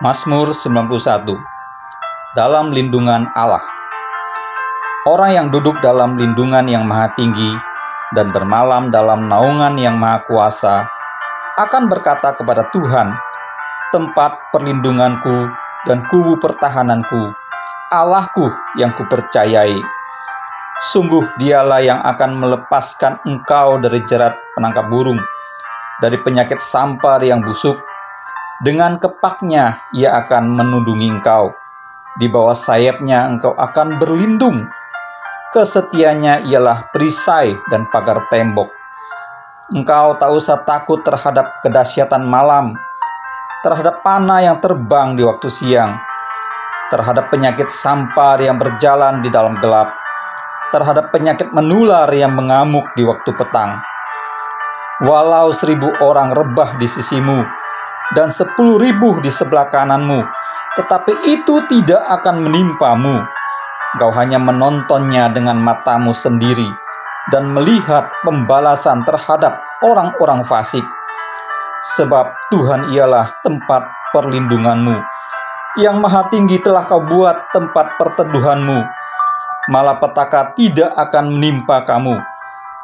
Mazmur 91. Dalam lindungan Allah. Orang yang duduk dalam lindungan yang maha tinggi dan bermalam dalam naungan yang maha kuasa akan berkata kepada Tuhan, tempat perlindunganku dan kubu pertahananku, Allahku yang kupercayai. Sungguh dialah yang akan melepaskan engkau dari jerat penangkap burung, dari penyakit sampar yang busuk. Dengan kepaknya ia akan menundungi engkau. Di bawah sayapnya engkau akan berlindung. Kesetiaannya ialah perisai dan pagar tembok. Engkau tak usah takut terhadap kedahsyatan malam, terhadap panah yang terbang di waktu siang, terhadap penyakit sampar yang berjalan di dalam gelap, terhadap penyakit menular yang mengamuk di waktu petang. Walau 1.000 orang rebah di sisimu dan 10.000 di sebelah kananmu, tetapi itu tidak akan menimpamu. Engkau hanya menontonnya dengan matamu sendiri dan melihat pembalasan terhadap orang-orang fasik. Sebab Tuhan ialah tempat perlindunganmu. Yang Maha Tinggi telah kau buat tempat perteduhanmu. Malapetaka tidak akan menimpa kamu,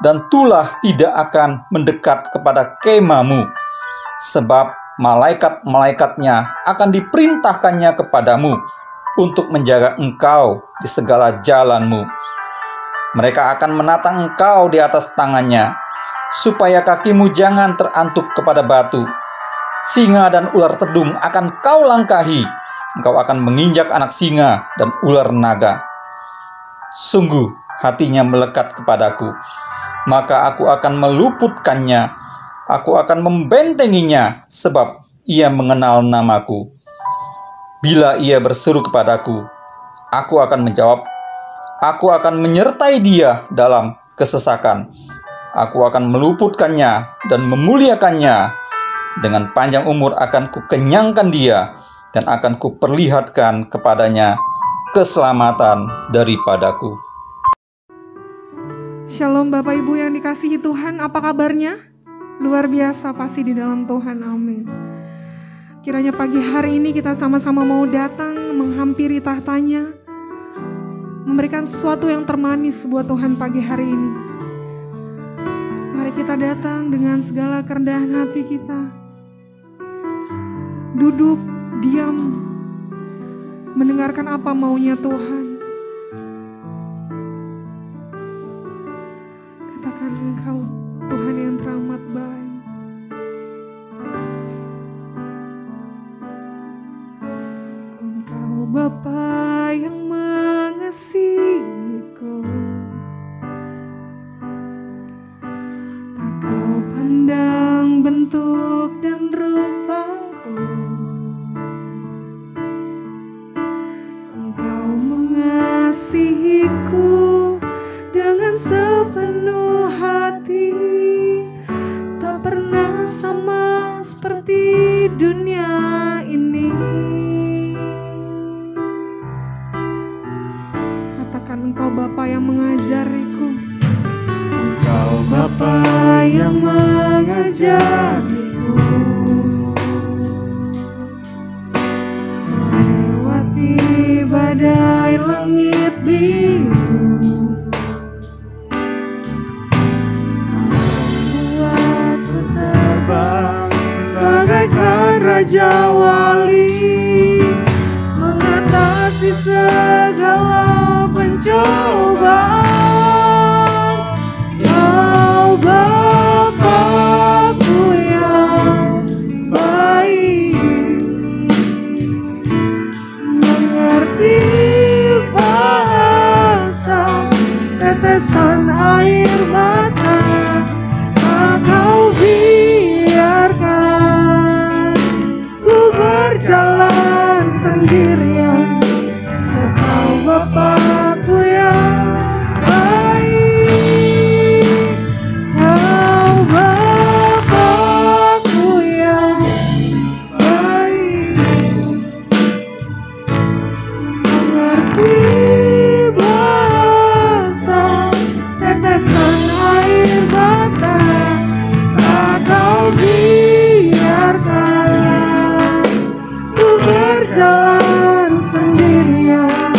dan tulah tidak akan mendekat kepada kemahmu. Sebab malaikat-malaikatnya akan diperintahkannya kepadamu untuk menjaga engkau di segala jalanmu. Mereka akan menatang engkau di atas tangannya, supaya kakimu jangan terantuk kepada batu. Singa dan ular tedung akan kau langkahi. Engkau akan menginjak anak singa dan ular naga. Sungguh hatinya melekat kepadaku, maka aku akan meluputkannya. Aku akan membentenginya, sebab ia mengenal namaku. Bila ia berseru kepadaku, aku akan menjawab. Aku akan menyertai dia dalam kesesakan. Aku akan meluputkannya dan memuliakannya. Dengan panjang umur akan kukenyangkan dia, dan akan kuperlihatkan kepadanya keselamatan daripadaku. Shalom Bapak Ibu yang dikasihi Tuhan, apa kabarnya? Luar biasa pasti di dalam Tuhan, amin. Kiranya pagi hari ini kita sama-sama mau datang menghampiri tahtanya, memberikan sesuatu yang termanis buat Tuhan pagi hari ini. Mari kita datang dengan segala kerendahan hati kita, duduk, diam, mendengarkan apa maunya Tuhan. Katakan Engkau Tuhan yang teramat baik. Engkau Bapa yang mengasihiku, tak kau pandang bentuk dan rupaku. Engkau mengasihiku dengan sepenuh hati, tak pernah sama seperti dunia ini. Katakan Engkau Bapa yang mengajariku. Engkau Bapa yang mengajariku, melewati badai langit biru. Bagaikan Raja Wali, mengatasi segala pencobaan. Kau Bapa-Ku yang baik, mengerti bahasa tetesan air mata. Kau biarkan ku berjalan sendirian, sebab Kau Bapa-Ku yang baik. Kau Bapa-Ku yang baik, mengerti bahasa tetesan air mata. Kau biarkan ku berjalan sendirian,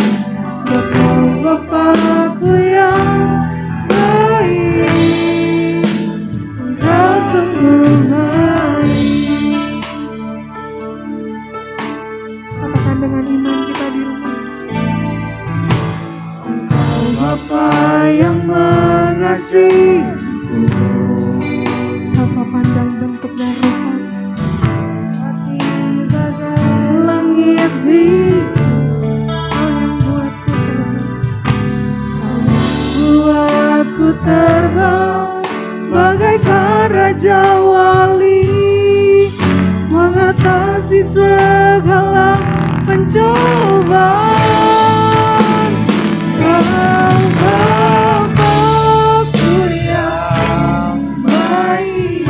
sebab Kau Bapa-Ku yang baik, Engkau sungguh baik. Katakan dengan iman kita di rumah. Engkau Bapa yang mengasihiku, Bapa pandang bentuk dan rupa, hati bagai langit biru. Kau yang buatku terbang bagaikan Raja Wali, mengatasi segala pencobaan. Kau Bapa-Ku yang baik,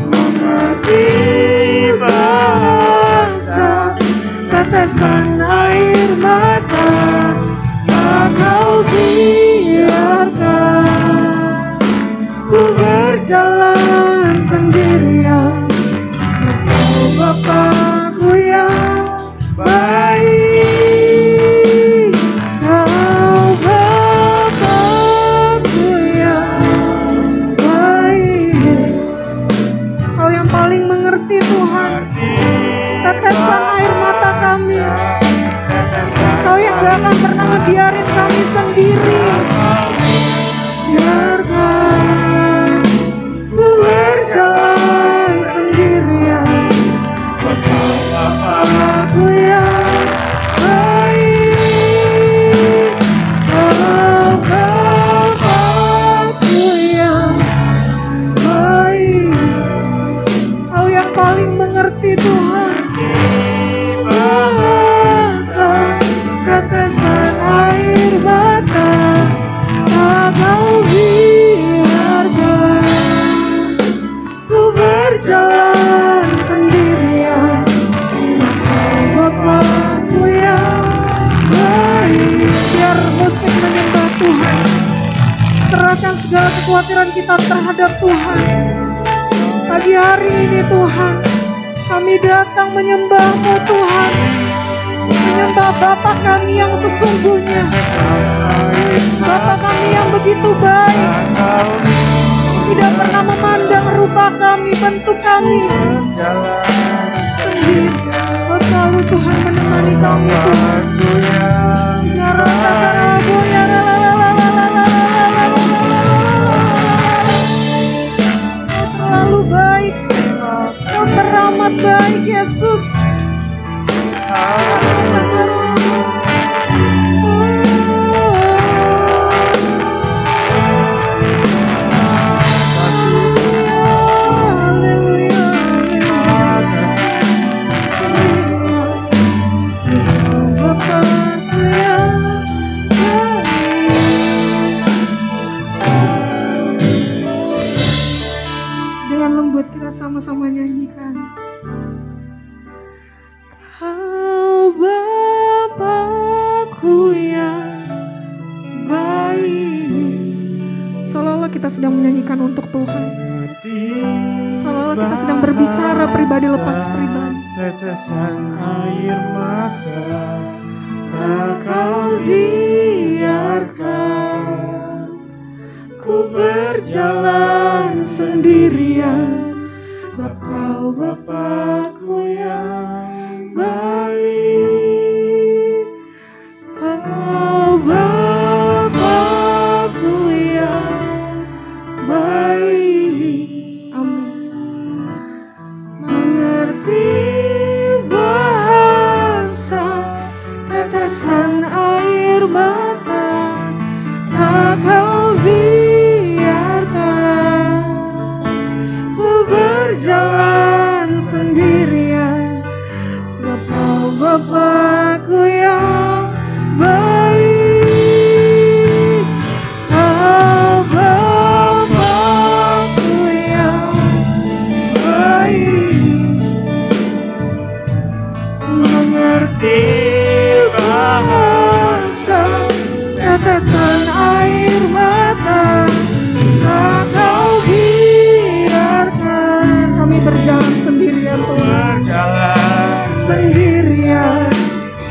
mengerti bahasa tetesan air mata. Kau biarkan ku berjalan sendirian, sebab Kau Bapa-Ku yang baik. Kau Bapa-Ku yang baik. Kau yang paling mengerti Tuhan tetesan air mata kami. Kau yang gak akan pernah ngebiarin kami sendiri. Biarkan ku berjalan sendirian, sebab Kau Bapa-Ku yang baik. Kau Bapa-Ku yang baik. Kau yang paling mengerti Tuhan bahasa tetesan air mata. Kau biarkan ku berjalan sendirian, Kau Bapa-Ku yang baik. Biar musik menyembah Tuhan, serahkan segala kekhawatiran kita terhadap Tuhan. Pagi hari ini Tuhan, kami datang menyembah-Mu Tuhan, menyembah Bapa kami yang sesungguhnya, Bapa kami yang begitu baik, tidak pernah memandang rupa kami, bentuk kami sendiri. Kau selalu Tuhan menemani kami Tuhan. Kau selalu baik, Kau teramat baik Yesus. Dengan lembut kita sama-sama nyanyikan. Kau Bapa-Ku yang baik. Seolah-olah kita sedang menyanyikan untuk Tuhan. Seolah-olah kita sedang berbicara pribadi lepas pribadi. Tetesan air mata, Kau biarkan ku berjalan sendirian, sebab Kau Bapa-Ku yang baik. Kau Bapa-Ku yang baik. Amin. Mengerti bahasa tetesan air mata, Kau biarkan ku berjalan sendirian, sebab Kau Bapa-Ku yang baik. Kau Bapa-Ku yang baik. Mengerti bahasa tetesan air mata, Kau biarkan Kami berjalan sendirian Tuhan. berjalan sendirian,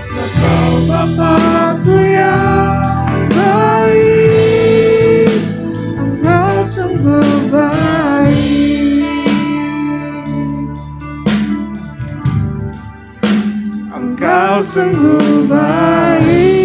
sebab Kau Bapa-Ku yang baik. Engkau sungguh baik. Engkau sungguh baik.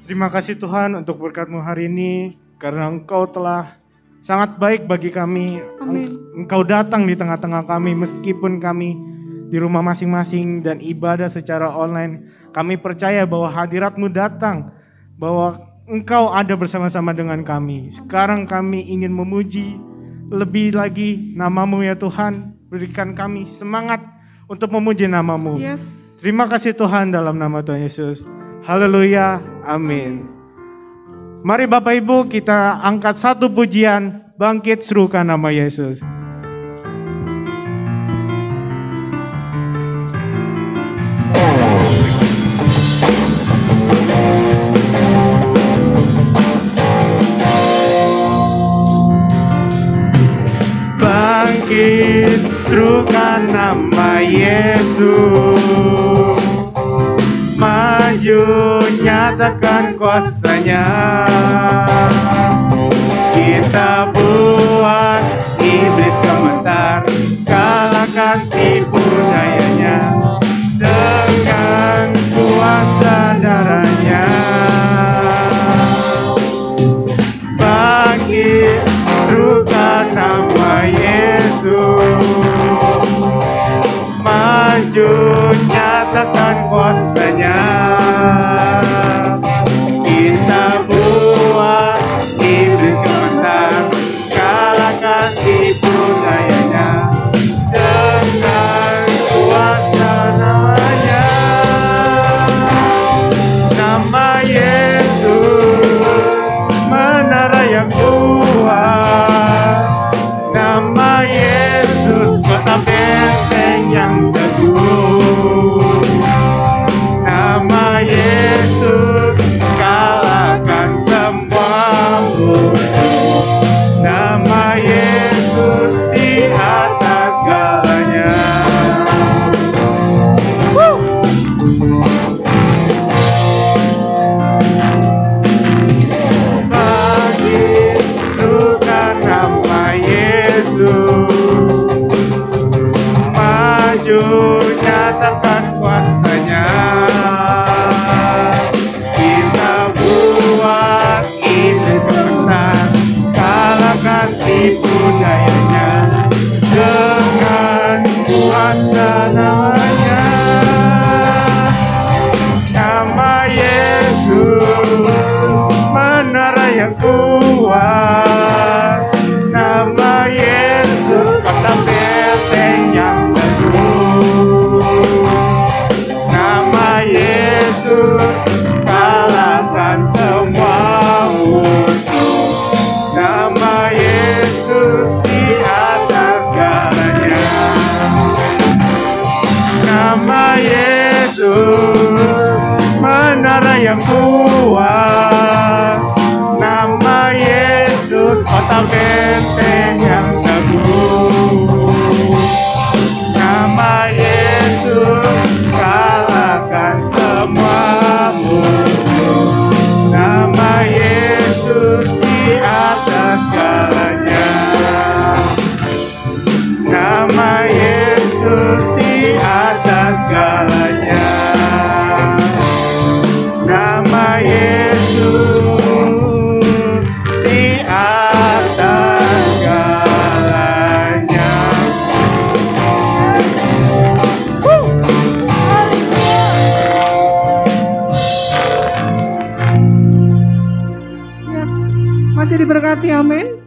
Terima kasih Tuhan untuk berkat-Mu hari ini, karena Engkau telah sangat baik bagi kami. Amin. Engkau datang di tengah-tengah kami meskipun kami di rumah masing-masing dan ibadah secara online. Kami percaya bahwa hadirat-Mu datang, bahwa Engkau ada bersama-sama dengan kami. Sekarang kami ingin memuji lebih lagi nama-Mu ya Tuhan. Berikan kami semangat untuk memuji nama-Mu. Yes. Terima kasih Tuhan dalam nama Tuhan Yesus. Haleluya, amin. Mari Bapak Ibu kita angkat satu pujian, bangkit serukan nama Yesus. Bangkit serukan nama Yesus. Maju nyatakan kuasa-Nya. Kita buat iblis gemetar, kalahkan tipu dayanya dengan kuasa darah-Nya. Bangkit serukan nama Yesus. Maju nyatakan kuasa-Nya. Kita buat iblis gemetar, kalahkan tipu dayanya dengan kuasa namanya. Nama Yesus menara yang kuat. Nama Yesus kota benteng yang teguh. Nama Yesus kalahkan semua musuh. Nama Yesus di atas segalanya. Bangkit serukan nama Yesus. Maju nyatakan kuasa-Nya. Kita buat iblis gemetar, kalahkan tipu dayanya dengan kuasa namanya. Nama Yesus menara yang kuat. Nama Yesus kota benteng yang teguh. Nama Yesus kalahkan semua musuh. Nama Yesus di atas segalanya. Nama Yesus menara yang kuat. Nama Yesus kota benteng yang teguh. Nama Yesus kalahkan semua musuh. Nama Yesus di atas segalanya. Nama Yesus di atas segalanya. Nama Yesus di atas segalanya. Yes. Masih diberkati, amin.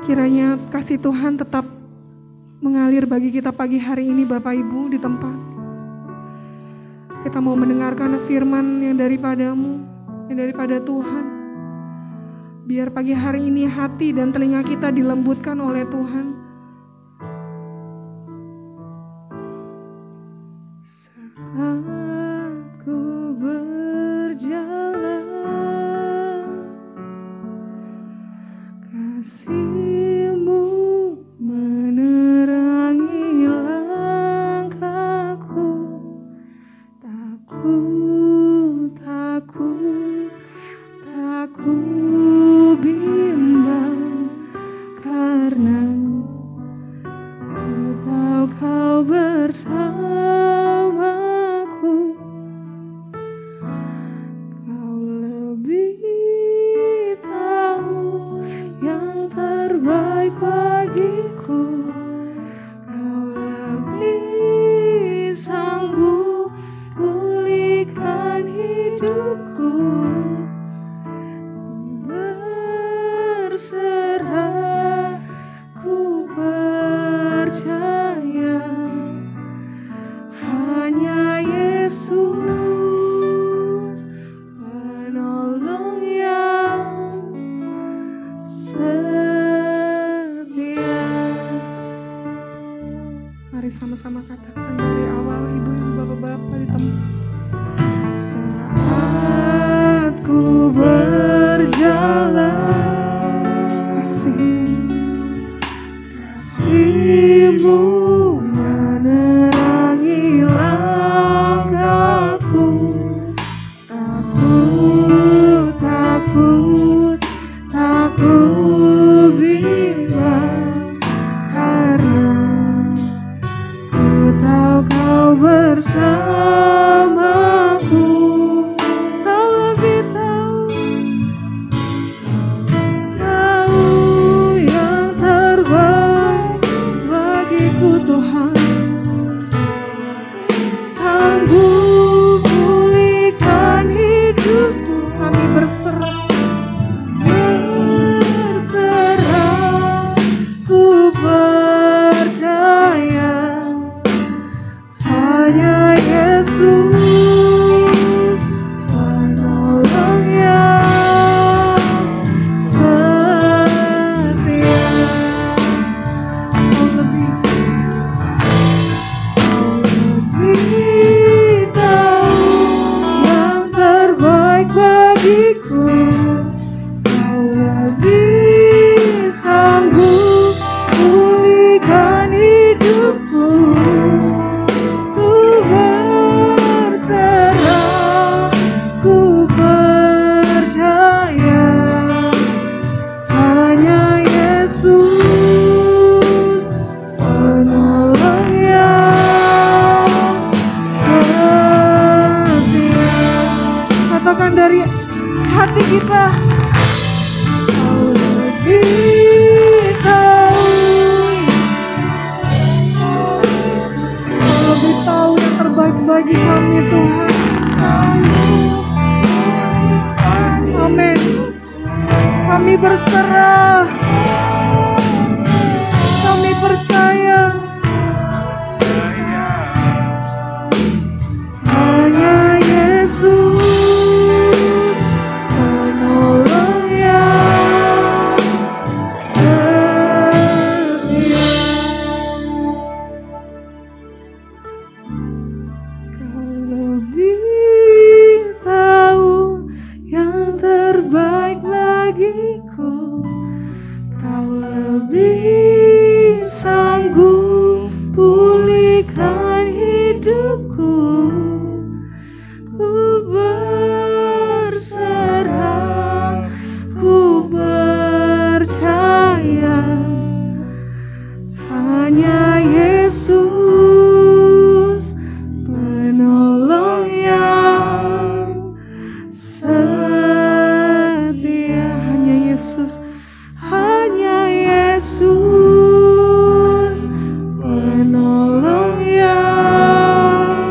Kiranya kasih Tuhan tetap mengalir bagi kita pagi hari ini Bapak Ibu di tempat. Kita mau mendengarkan firman yang daripada-Mu, yang daripada Tuhan. Biar pagi hari ini hati dan telinga kita dilembutkan oleh Tuhan. Saat ku berjalan, kasih-Mu menerangi langkahku. Tak ku bimbang, karena ku tahu Kau bersamaku. Kau lebih tahu yang terbaik bagiku. Kau lebih sanggup pulihkan hidupku. Berserah, ku percaya hanya Yesus penolong yang setia. Mari sama-sama katakan dari awal, ibu-ibu, bapak-bapak di tempat. Saat ku berjalan, kasih-Mu menerangi langkahku. Tak ku bimbang, karena ku tahu Kau bersamaku. Kau lebih tahu yang terbaik bagiku, Tuhan. Sanggup pulihkan hidupku. Kami berserah, ku percaya hanya Yesus penolong yang setia. Kau lebih tahu yang terbaik bagiku. Kau lebih sanggup pulihkan hidupku. Ku berserah, ku percaya hanya Yesus penolong yang setia. Katakan dari hati kita, Kau lebih tahu, Kau lebih tahu yang terbaik bagi kami, Tuhan. Amin. Kami berserah, kami percaya hanya Yesus penolong yang setia. Kau lebih tahu yang terbaik bagiku. Kau lebih sanggup pulihkan hidupku. Ku berserah, ku percaya hanya Yesus penolong yang setia. Hanya Yesus, hanya Yesus penolong yang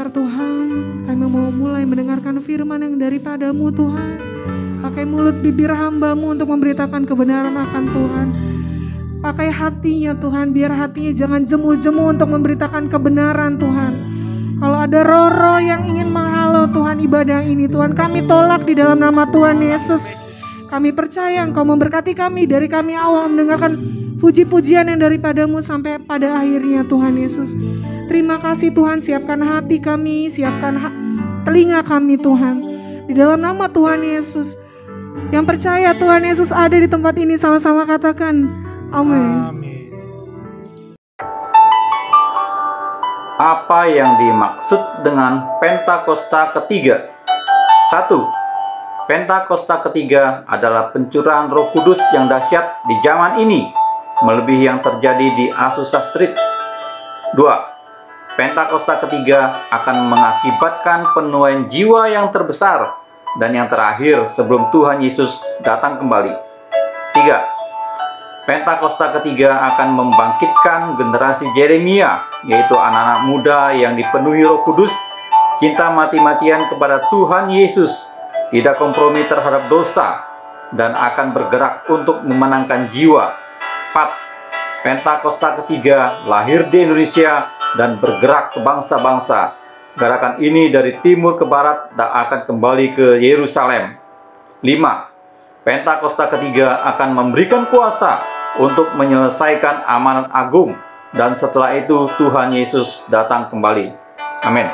sebentar Tuhan, kami mau mulai mendengarkan firman yang daripada-Mu Tuhan. Pakai mulut bibir hamba-Mu untuk memberitakan kebenaran akan Tuhan. Pakai hatinya Tuhan, biar hatinya jangan jemu-jemu untuk memberitakan kebenaran Tuhan. Kalau ada roh-roh yang ingin menghalau Tuhan ibadah ini, Tuhan kami tolak di dalam nama Tuhan Yesus. Kami percaya Engkau memberkati kami dari kami awal mendengarkan puji-pujian yang daripada-Mu sampai pada akhirnya Tuhan Yesus. Terima kasih Tuhan, siapkan hati kami, siapkan telinga kami Tuhan. Di dalam nama Tuhan Yesus. Yang percaya Tuhan Yesus ada di tempat ini, sama-sama katakan amin. Apa yang dimaksud dengan Pentakosta ketiga? 1. Pentakosta ketiga adalah pencurahan Roh Kudus yang dahsyat di zaman ini, melebihi yang terjadi di Azusa Street. 2. Pentakosta ketiga akan mengakibatkan penuaian jiwa yang terbesar dan yang terakhir sebelum Tuhan Yesus datang kembali. 3. Pentakosta ketiga akan membangkitkan generasi Yeremia, yaitu anak-anak muda yang dipenuhi Roh Kudus, cinta mati-matian kepada Tuhan Yesus, tidak kompromi terhadap dosa, dan akan bergerak untuk memenangkan jiwa. 4. Pentakosta ketiga lahir di Indonesia dan bergerak ke bangsa-bangsa. Gerakan ini dari timur ke barat dan akan kembali ke Yerusalem. 5. Pentakosta ketiga akan memberikan kuasa untuk menyelesaikan amanat agung, dan setelah itu Tuhan Yesus datang kembali. Amin.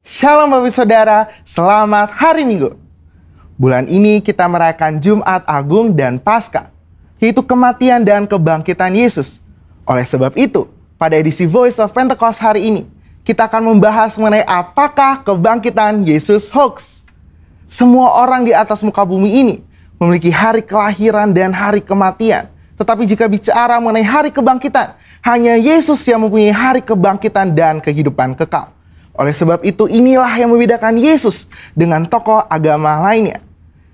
Shalom Bapak Saudara, selamat hari Minggu. Bulan ini kita merayakan Jumat Agung dan Paskah, yaitu kematian dan kebangkitan Yesus. Oleh sebab itu, pada edisi Voice of Pentecost hari ini, kita akan membahas mengenai apakah kebangkitan Yesus hoax. Semua orang di atas muka bumi ini memiliki hari kelahiran dan hari kematian. Tetapi jika bicara mengenai hari kebangkitan, hanya Yesus yang mempunyai hari kebangkitan dan kehidupan kekal. Oleh sebab itu, inilah yang membedakan Yesus dengan tokoh agama lainnya.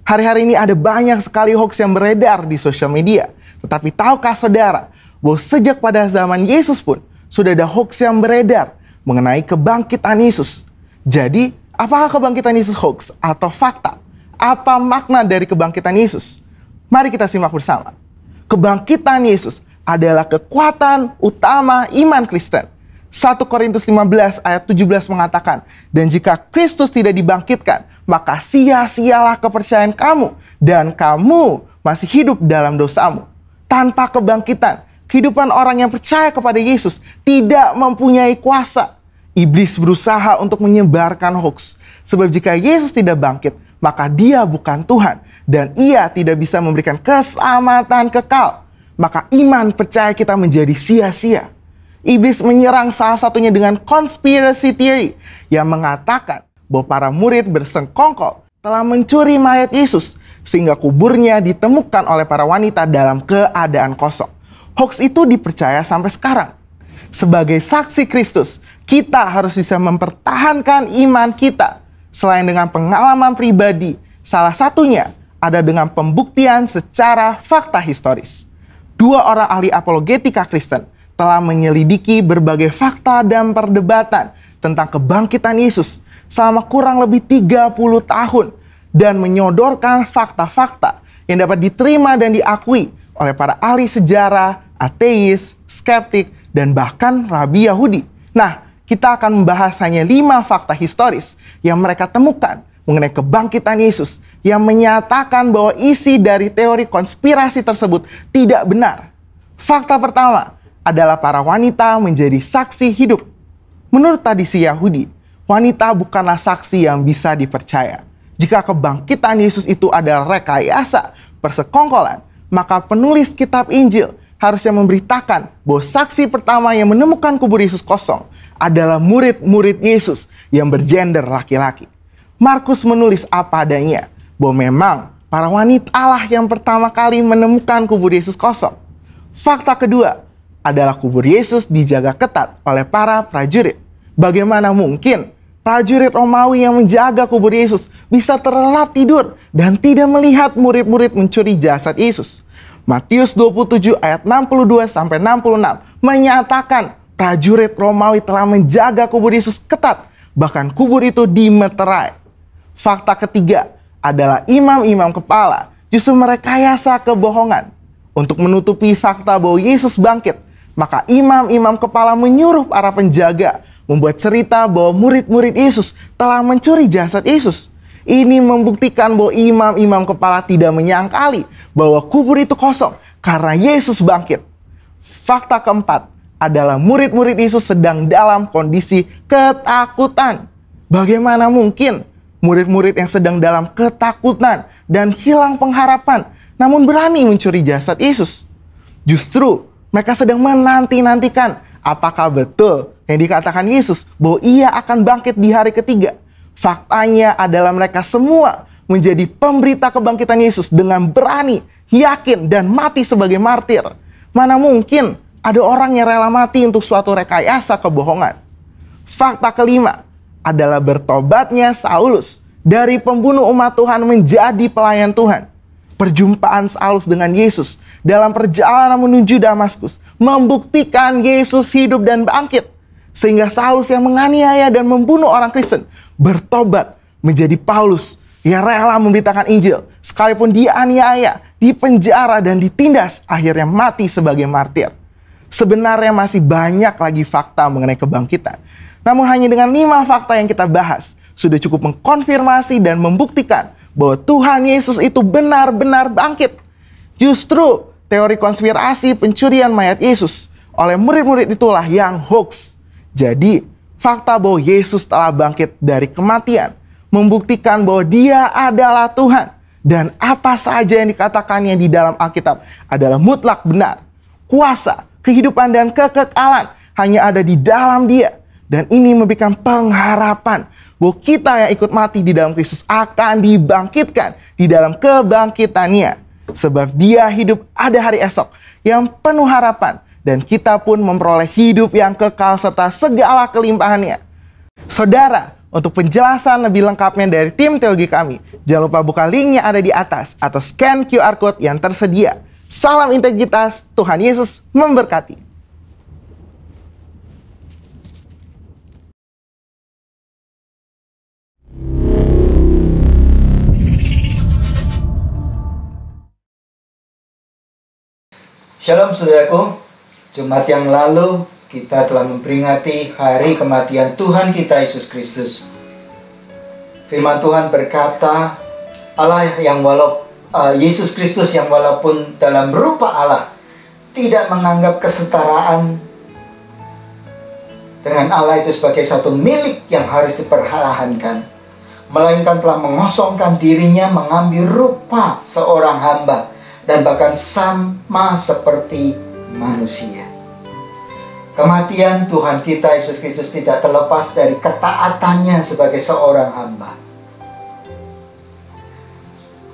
Hari-hari ini ada banyak sekali hoax yang beredar di sosial media. Tetapi tahukah saudara, bahwa sejak pada zaman Yesus pun sudah ada hoax yang beredar mengenai kebangkitan Yesus. Jadi, apakah kebangkitan Yesus hoax atau fakta? Apa makna dari kebangkitan Yesus? Mari kita simak bersama. Kebangkitan Yesus adalah kekuatan utama iman Kristen. 1 Korintus 15 ayat 17 mengatakan, dan jika Kristus tidak dibangkitkan, maka sia-sialah kepercayaan kamu, dan kamu masih hidup dalam dosamu. Tanpa kebangkitan, kehidupan orang yang percaya kepada Yesus tidak mempunyai kuasa. Iblis berusaha untuk menyebarkan hoax. Sebab jika Yesus tidak bangkit, maka dia bukan Tuhan. Dan ia tidak bisa memberikan keselamatan kekal. Maka iman percaya kita menjadi sia-sia. Iblis menyerang salah satunya dengan conspiracy theory yang mengatakan bahwa para murid bersengkongkol telah mencuri mayat Yesus sehingga kuburnya ditemukan oleh para wanita dalam keadaan kosong. Hoax itu dipercaya sampai sekarang. Sebagai saksi Kristus, kita harus bisa mempertahankan iman kita. Selain dengan pengalaman pribadi, salah satunya ada dengan pembuktian secara fakta historis. 2 orang ahli apologetika Kristen telah menyelidiki berbagai fakta dan perdebatan tentang kebangkitan Yesus selama kurang lebih 30 tahun dan menyodorkan fakta-fakta yang dapat diterima dan diakui oleh para ahli sejarah, ateis, skeptik, dan bahkan rabi Yahudi. Nah, kita akan membahas hanya 5 fakta historis yang mereka temukan mengenai kebangkitan Yesus yang menyatakan bahwa isi dari teori konspirasi tersebut tidak benar. Fakta pertama adalah para wanita menjadi saksi hidup. Menurut tradisi Yahudi, wanita bukanlah saksi yang bisa dipercaya. Jika kebangkitan Yesus itu adalah rekayasa, persekongkolan, maka penulis kitab Injil harusnya memberitakan bahwa saksi pertama yang menemukan kubur Yesus kosong adalah murid-murid Yesus yang bergender laki-laki. Markus menulis apa adanya, bahwa memang para wanita lah yang pertama kali menemukan kubur Yesus kosong. Fakta kedua adalah kubur Yesus dijaga ketat oleh para prajurit. Bagaimana mungkin prajurit Romawi yang menjaga kubur Yesus bisa terlelap tidur dan tidak melihat murid-murid mencuri jasad Yesus. Matius 27 ayat 62-66 menyatakan prajurit Romawi telah menjaga kubur Yesus ketat, bahkan kubur itu dimeterai. Fakta ketiga adalah imam-imam kepala justru merekayasa kebohongan. Untuk menutupi fakta bahwa Yesus bangkit, maka imam-imam kepala menyuruh para penjaga membuat cerita bahwa murid-murid Yesus telah mencuri jasad Yesus. Ini membuktikan bahwa imam-imam kepala tidak menyangkali bahwa kubur itu kosong karena Yesus bangkit. Fakta keempat adalah murid-murid Yesus sedang dalam kondisi ketakutan. Bagaimana mungkin murid-murid yang sedang dalam ketakutan dan hilang pengharapan namun berani mencuri jasad Yesus? Justru mereka sedang menanti-nantikan apakah betul yang dikatakan Yesus bahwa ia akan bangkit di hari ketiga. Faktanya adalah mereka semua menjadi pemberita kebangkitan Yesus dengan berani, yakin, dan mati sebagai martir. Mana mungkin ada orang yang rela mati untuk suatu rekayasa kebohongan. Fakta kelima adalah bertobatnya Saulus dari pembunuh umat Tuhan menjadi pelayan Tuhan. Perjumpaan Saulus dengan Yesus dalam perjalanan menuju Damaskus membuktikan Yesus hidup dan bangkit. Sehingga Saulus yang menganiaya dan membunuh orang Kristen bertobat menjadi Paulus yang rela memberitakan Injil. Sekalipun dianiaya, dipenjara, dan ditindas, akhirnya mati sebagai martir. Sebenarnya masih banyak lagi fakta mengenai kebangkitan. Namun hanya dengan 5 fakta yang kita bahas, sudah cukup mengkonfirmasi dan membuktikan bahwa Tuhan Yesus itu benar-benar bangkit. Justru teori konspirasi pencurian mayat Yesus oleh murid-murid itulah yang hoax. Jadi, fakta bahwa Yesus telah bangkit dari kematian membuktikan bahwa Dia adalah Tuhan. Dan apa saja yang dikatakannya di dalam Alkitab adalah mutlak benar. Kuasa, kehidupan, dan kekekalan hanya ada di dalam Dia. Dan ini memberikan pengharapan bahwa kita yang ikut mati di dalam Kristus akan dibangkitkan di dalam kebangkitannya. Sebab Dia hidup ada hari esok yang penuh harapan. Dan kita pun memperoleh hidup yang kekal serta segala kelimpahannya. Saudara, untuk penjelasan lebih lengkapnya dari tim teologi kami, jangan lupa buka link yang ada di atas atau scan QR Code yang tersedia. Salam integritas, Tuhan Yesus memberkati. Shalom saudaraku. Jumat yang lalu kita telah memperingati hari kematian Tuhan kita Yesus Kristus. Firman Tuhan berkata, Yesus Kristus yang walaupun dalam rupa Allah tidak menganggap kesetaraan dengan Allah itu sebagai satu milik yang harus dipertahankan, melainkan telah mengosongkan dirinya, mengambil rupa seorang hamba dan bahkan sama seperti manusia. Kematian Tuhan kita Yesus Kristus tidak terlepas dari ketaatannya sebagai seorang hamba.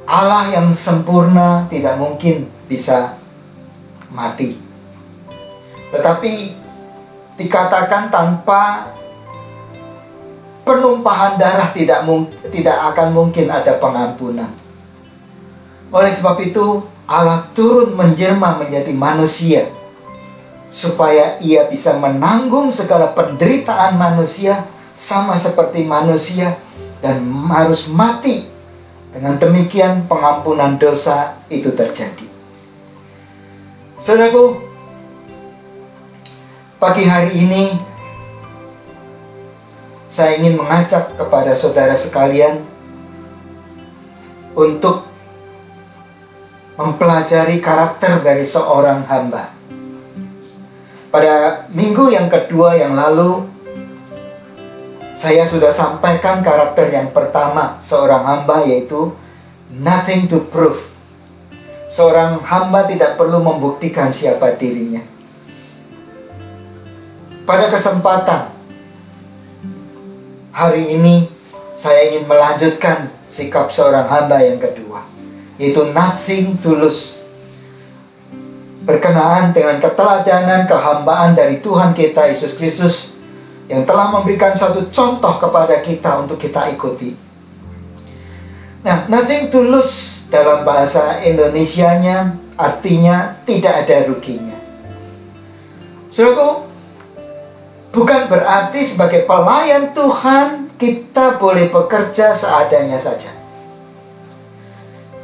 Allah yang sempurna tidak mungkin bisa mati. Tetapi dikatakan tanpa penumpahan darah tidak akan mungkin ada pengampunan. Oleh sebab itu Allah turun menjelma menjadi manusia supaya Ia bisa menanggung segala penderitaan manusia sama seperti manusia dan harus mati. Dengan demikian pengampunan dosa itu terjadi. Saudaraku, pagi hari ini saya ingin mengajak kepada saudara sekalian untuk mempelajari karakter dari seorang hamba. Pada minggu yang kedua yang lalu, saya sudah sampaikan karakter yang pertama seorang hamba, yaitu nothing to prove. Seorang hamba tidak perlu membuktikan siapa dirinya. Pada kesempatan hari ini, saya ingin melanjutkan sikap seorang hamba yang kedua, yaitu nothing to lose. Berkenaan dengan keteladanan kehambaan dari Tuhan kita Yesus Kristus yang telah memberikan satu contoh kepada kita untuk kita ikuti. Nah, nothing to lose dalam bahasa Indonesianya artinya tidak ada ruginya. Saudaraku, bukan berarti sebagai pelayan Tuhan kita boleh bekerja seadanya saja.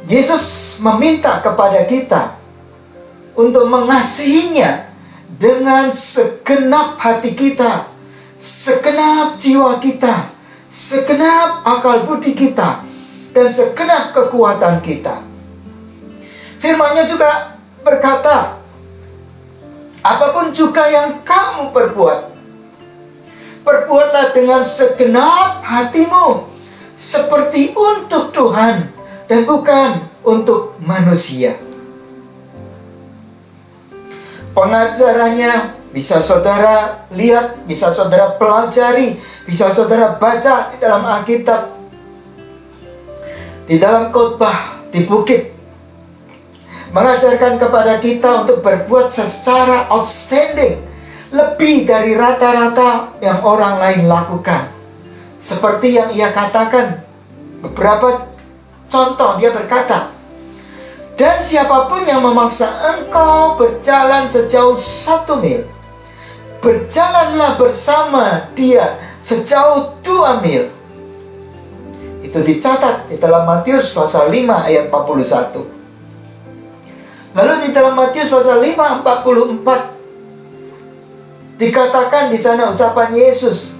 Yesus meminta kepada kita untuk mengasihinya dengan segenap hati kita, segenap jiwa kita, segenap akal budi kita, dan segenap kekuatan kita. Firman-Nya juga berkata, apapun juga yang kamu perbuat, perbuatlah dengan segenap hatimu, seperti untuk Tuhan dan bukan untuk manusia. Pengajarannya bisa saudara lihat, bisa saudara pelajari, bisa saudara baca di dalam Alkitab, di dalam khotbah di bukit, mengajarkan kepada kita untuk berbuat secara outstanding, lebih dari rata-rata yang orang lain lakukan. Seperti yang ia katakan, beberapa contoh dia berkata, dan siapapun yang memaksa engkau berjalan sejauh 1 mil, berjalanlah bersama dia sejauh 2 mil. Itu dicatat di dalam Matius pasal 5 ayat 41. Lalu di dalam Matius pasal 5 44 dikatakan di sana ucapan Yesus,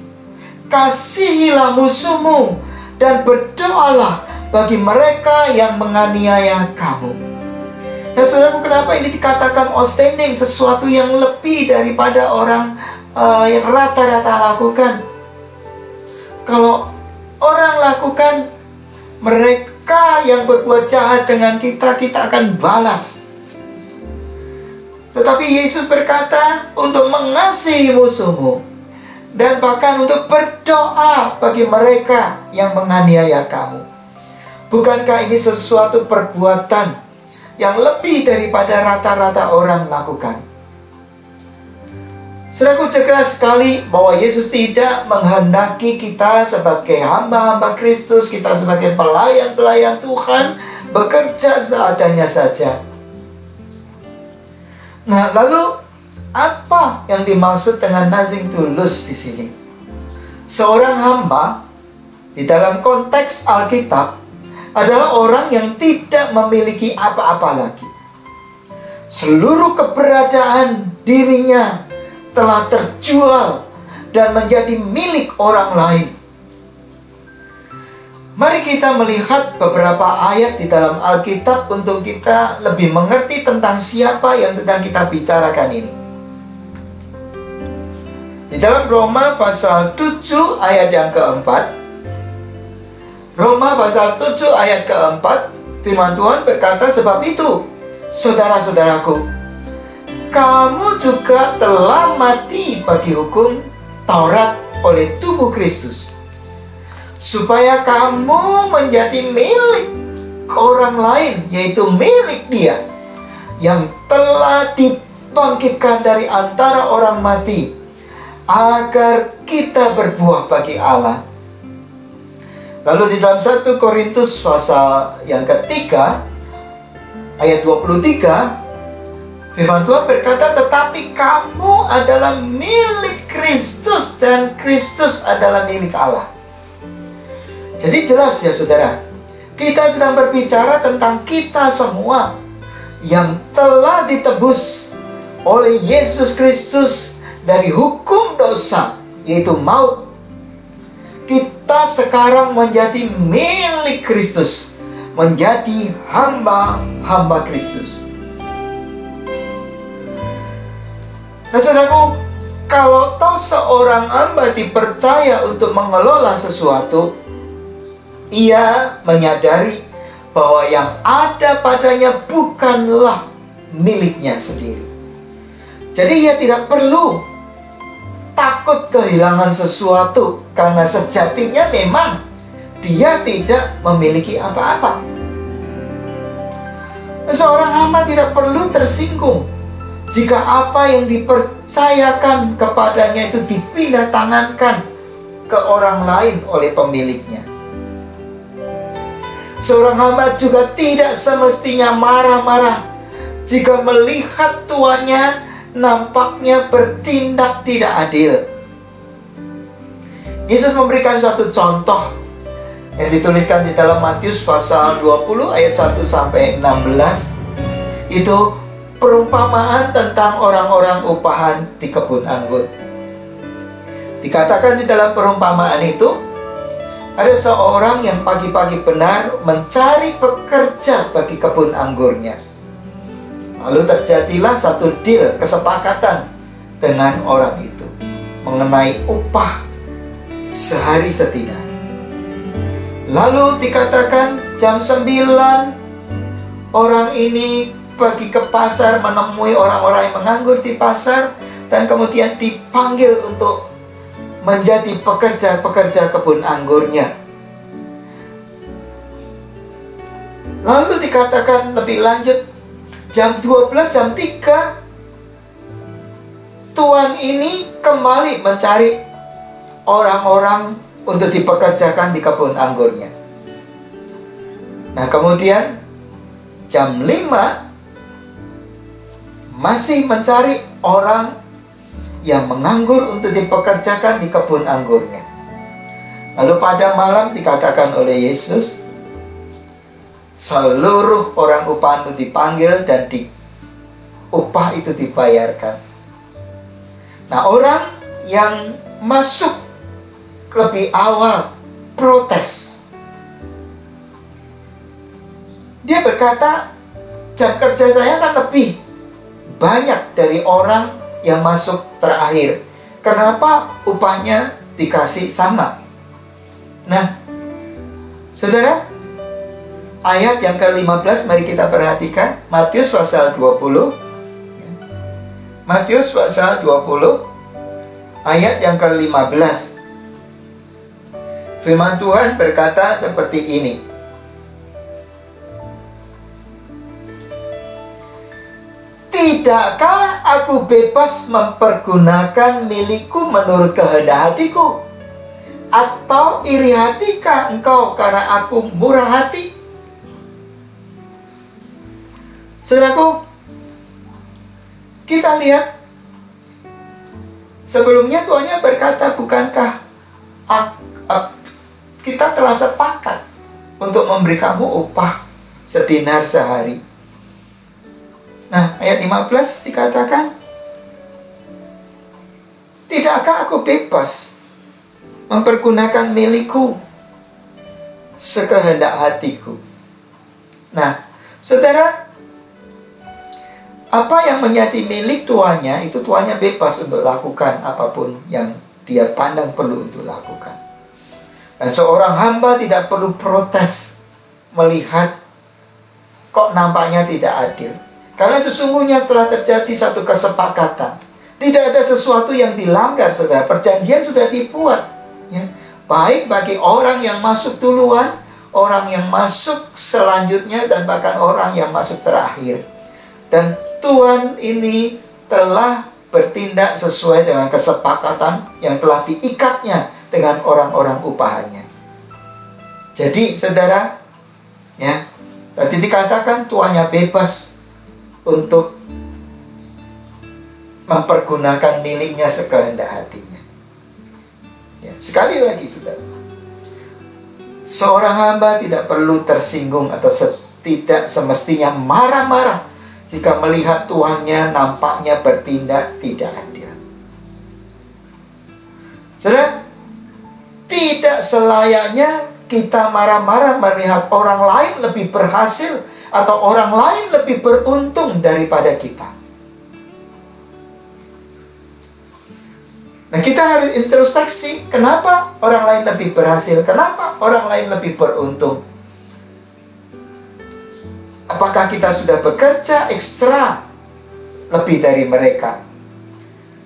kasihilah musuhmu dan berdoalah bagi mereka yang menganiaya kamu. Ya saudaraku, kenapa ini dikatakan outstanding, sesuatu yang lebih daripada orang yang rata-rata lakukan? Kalau orang lakukan, mereka yang berbuat jahat dengan kita, kita akan balas. Tetapi Yesus berkata untuk mengasihi musuhmu dan bahkan untuk berdoa bagi mereka yang menganiaya kamu. Bukankah ini sesuatu perbuatan yang lebih daripada rata-rata orang lakukan? Saudaraku, jelas sekali bahwa Yesus tidak menghendaki kita sebagai hamba-hamba Kristus, kita sebagai pelayan-pelayan Tuhan, bekerja seadanya saja. Nah, lalu apa yang dimaksud dengan nothing to lose di sini? Seorang hamba di dalam konteks Alkitab adalah orang yang tidak memiliki apa-apa lagi. Seluruh keberadaan dirinya telah terjual dan menjadi milik orang lain. Mari kita melihat beberapa ayat di dalam Alkitab untuk kita lebih mengerti tentang siapa yang sedang kita bicarakan ini. Di dalam Roma pasal 7 ayat yang keempat, Roma pasal 7 ayat keempat, firman Tuhan berkata, sebab itu, saudara-saudaraku, kamu juga telah mati bagi hukum Taurat oleh tubuh Kristus, supaya kamu menjadi milik orang lain, yaitu milik Dia yang telah dibangkitkan dari antara orang mati, agar kita berbuah bagi Allah. Lalu di dalam 1 Korintus pasal yang ketiga ayat 23, firman Tuhan berkata, tetapi kamu adalah milik Kristus dan Kristus adalah milik Allah. Jadi jelas ya saudara, kita sedang berbicara tentang kita semua yang telah ditebus oleh Yesus Kristus dari hukum dosa, yaitu maut. Kita sekarang menjadi milik Kristus, menjadi hamba-hamba Kristus. Nah saudaraku, kalau toh seorang hamba dipercaya untuk mengelola sesuatu, ia menyadari bahwa yang ada padanya bukanlah miliknya sendiri. Jadi ia tidak perlu takut kehilangan sesuatu, karena sejatinya memang dia tidak memiliki apa-apa. Seorang hamba tidak perlu tersinggung jika apa yang dipercayakan kepadanya itu dipindah tangankan ke orang lain oleh pemiliknya. Seorang hamba juga tidak semestinya marah-marah jika melihat tuannya nampaknya bertindak tidak adil. Yesus memberikan suatu contoh yang dituliskan di dalam Matius pasal 20 ayat 1 sampai 16. Itu perumpamaan tentang orang-orang upahan di kebun anggur. Dikatakan di dalam perumpamaan itu, ada seorang yang pagi-pagi benar mencari pekerja bagi kebun anggurnya. Lalu terjadilah satu deal, kesepakatan dengan orang itu mengenai upah sehari sedinar. Lalu dikatakan jam 9 orang ini pergi ke pasar menemui orang-orang yang menganggur di pasar dan kemudian dipanggil untuk menjadi pekerja-pekerja kebun anggurnya. Lalu dikatakan lebih lanjut, jam 12, jam 3, tuan ini kembali mencari orang-orang untuk dipekerjakan di kebun anggurnya. Nah, kemudian jam 5 masih mencari orang yang menganggur untuk dipekerjakan di kebun anggurnya. Lalu pada malam dikatakan oleh Yesus, seluruh orang upahan itu dipanggil dan upah itu dibayarkan. Nah, orang yang masuk lebih awal protes. Dia berkata, jam kerja saya kan lebih banyak dari orang yang masuk terakhir. Kenapa upahnya dikasih sama? Nah, saudara, ayat yang ke-15 mari kita perhatikan. Matius pasal 20. Matius pasal 20 ayat yang ke-15. Firman Tuhan berkata seperti ini. Tidakkah aku bebas mempergunakan milikku menurut kehendak hatiku? Atau iri hatikah engkau karena aku murah hati? Saudaraku, kita lihat sebelumnya tuannya berkata, bukankah kita telah sepakat untuk memberi kamu upah sedinar sehari? Nah, ayat 15 dikatakan, tidakkah aku bebas mempergunakan milikku sekehendak hatiku? Nah, saudara, apa yang menjadi milik tuannya, itu tuannya bebas untuk lakukan apapun yang dia pandang perlu untuk lakukan. Dan seorang hamba tidak perlu protes melihat kok nampaknya tidak adil. Karena sesungguhnya telah terjadi satu kesepakatan. Tidak ada sesuatu yang dilanggar, saudara. Perjanjian sudah dibuat. Ya. Baik bagi orang yang masuk duluan, orang yang masuk selanjutnya, dan bahkan orang yang masuk terakhir. Dan Tuhan ini telah bertindak sesuai dengan kesepakatan yang telah diikatnya dengan orang-orang upahannya. Jadi, saudara, ya, tadi dikatakan tuannya bebas untuk mempergunakan miliknya sekehendak hatinya. Ya, sekali lagi, saudara, seorang hamba tidak perlu tersinggung atau tidak semestinya marah-marah jika melihat tuannya nampaknya bertindak tidak adil. Saudara, tidak selayaknya kita marah-marah melihat orang lain lebih berhasil atau orang lain lebih beruntung daripada kita. Nah, kita harus introspeksi, kenapa orang lain lebih berhasil? Kenapa orang lain lebih beruntung? Apakah kita sudah bekerja ekstra lebih dari mereka?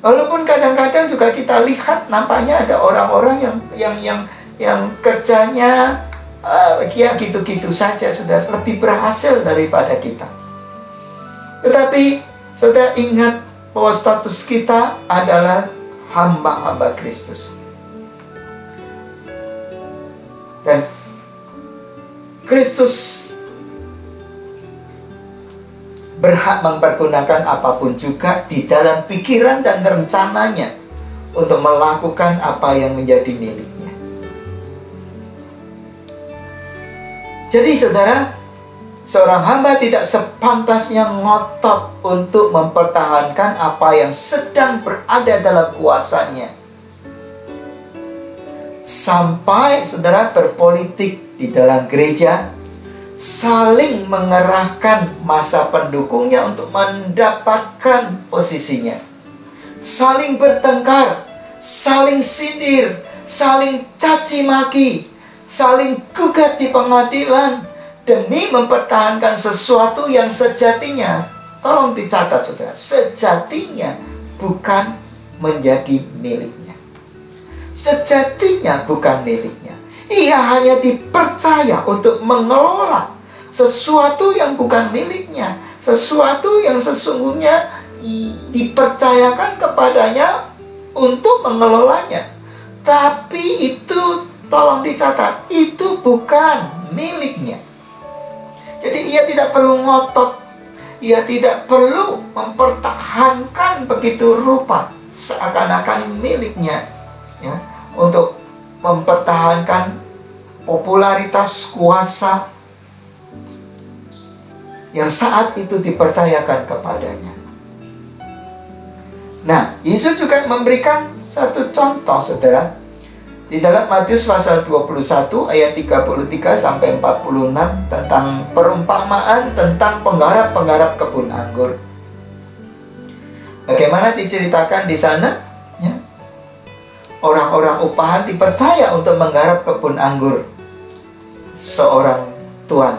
Walaupun kadang-kadang juga kita lihat nampaknya ada orang-orang yang kerjanya ya gitu-gitu saja, sudah lebih berhasil daripada kita. Tetapi Saudara ingat bahwa status kita adalah hamba-hamba Kristus. Dan Kristus berhak mempergunakan apapun juga di dalam pikiran dan rencananya untuk melakukan apa yang menjadi miliknya. Jadi saudara, seorang hamba tidak sepantasnya ngotot untuk mempertahankan apa yang sedang berada dalam kuasanya. Sampai saudara berpolitik di dalam gereja, saling mengerahkan massa pendukungnya untuk mendapatkan posisinya. Saling bertengkar, saling sindir, saling caci maki, saling gugat di pengadilan demi mempertahankan sesuatu yang sejatinya, tolong dicatat saudara, sejatinya bukan menjadi miliknya. Sejatinya bukan miliknya. Ia hanya dipercaya untuk mengelola sesuatu yang bukan miliknya, sesuatu yang sesungguhnya dipercayakan kepadanya untuk mengelolanya. Tapi itu tolong dicatat, itu bukan miliknya. Jadi ia tidak perlu ngotot, ia tidak perlu mempertahankan begitu rupa seakan-akan miliknya, ya, untuk mempertahankan popularitas kuasa yang saat itu dipercayakan kepadanya. Nah, Yesus juga memberikan satu contoh, saudara. Di dalam Matius pasal 21 ayat 33 sampai 46 tentang perumpamaan tentang penggarap-penggarap kebun anggur. Bagaimana diceritakan di sana? Ya. Orang-orang upahan dipercaya untuk menggarap kebun anggur seorang tuan.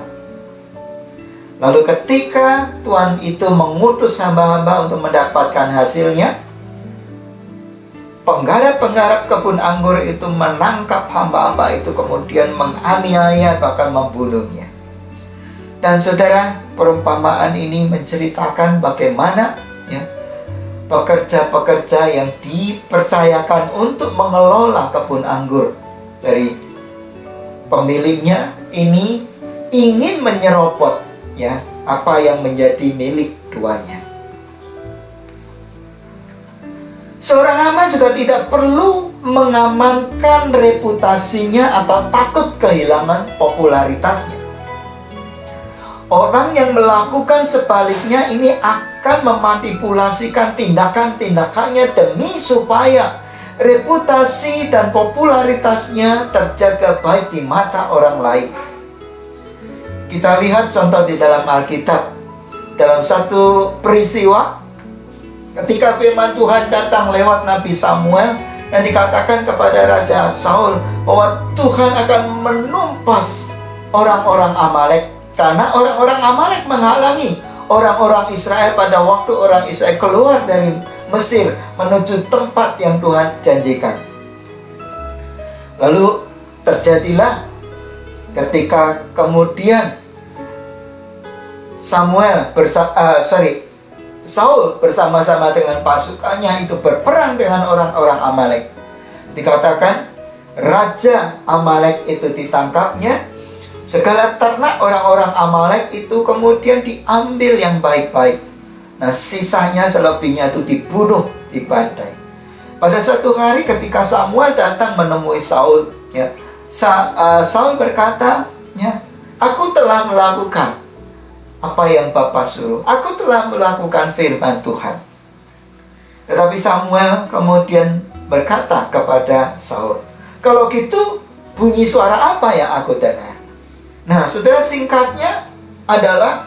Lalu ketika tuan itu mengutus hamba-hamba untuk mendapatkan hasilnya, penggarap-penggarap kebun anggur itu menangkap hamba-hamba itu, kemudian menganiaya bahkan membunuhnya. Dan saudara, perumpamaan ini menceritakan bagaimana, ya, pekerja-pekerja yang dipercayakan untuk mengelola kebun anggur dari pemiliknya ini ingin menyerobot, ya, apa yang menjadi milik tuannya. Seorang hamba juga tidak perlu mengamankan reputasinya atau takut kehilangan popularitasnya. Orang yang melakukan sebaliknya ini akan memanipulasikan tindakan-tindakannya demi supaya reputasi dan popularitasnya terjaga baik di mata orang lain. Kita lihat contoh di dalam Alkitab. Dalam satu peristiwa, ketika firman Tuhan datang lewat Nabi Samuel, yang dikatakan kepada Raja Saul bahwa Tuhan akan menumpas orang-orang Amalek, karena orang-orang Amalek menghalangi orang-orang Israel pada waktu orang Israel keluar dari Mesir menuju tempat yang Tuhan janjikan. Lalu terjadilah ketika kemudian Saul bersama-sama dengan pasukannya itu berperang dengan orang-orang Amalek. Dikatakan Raja Amalek itu ditangkapnya. Segala ternak orang-orang Amalek itu kemudian diambil yang baik-baik. Nah, sisanya selebihnya itu dibunuh, dibantai. Pada satu hari ketika Samuel datang menemui Saul, ya, Saul berkata, ya, aku telah melakukan apa yang Bapa suruh. Aku telah melakukan firman Tuhan. Tetapi Samuel kemudian berkata kepada Saul, kalau gitu bunyi suara apa yang aku dengar? Nah, saudara, singkatnya adalah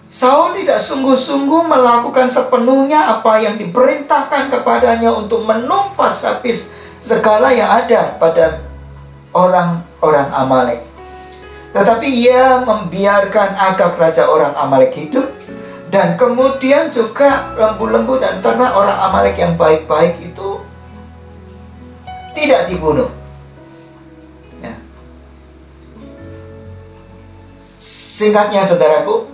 Saul tidak sungguh-sungguh melakukan sepenuhnya apa yang diperintahkan kepadanya untuk menumpas habis segala yang ada pada orang-orang Amalek. Tetapi ia membiarkan agak raja orang Amalek hidup, dan kemudian juga lembu-lembu dan ternak orang Amalek yang baik-baik itu tidak dibunuh. Ya. Singkatnya, saudaraku,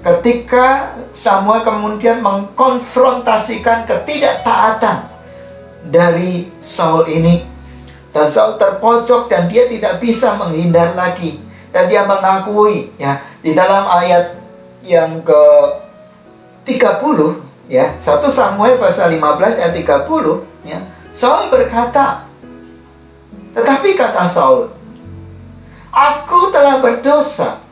ketika Samuel kemudian mengkonfrontasikan ketidaktaatan dari Saul ini, dan Saul terpojok dan dia tidak bisa menghindar lagi, dan dia mengakui, ya, di dalam ayat yang ke 30, ya, 1 Samuel pasal 15 ayat 30, ya, Saul berkata, tetapi kata Saul, aku telah berdosa,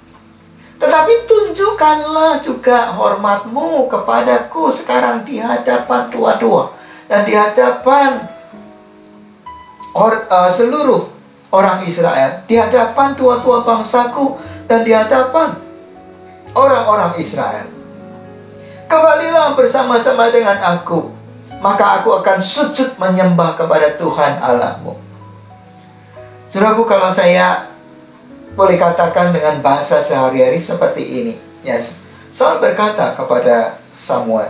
tetapi tunjukkanlah juga hormatmu kepadaku sekarang di hadapan tua-tua dan di hadapan seluruh orang Israel, di hadapan tua-tua bangsaku dan di hadapan orang-orang Israel. Kembalilah bersama-sama dengan aku, maka aku akan sujud menyembah kepada Tuhan Allahmu. Saudaraku, kalau saya boleh katakan dengan bahasa sehari-hari seperti ini, yes. Saul berkata kepada Samuel,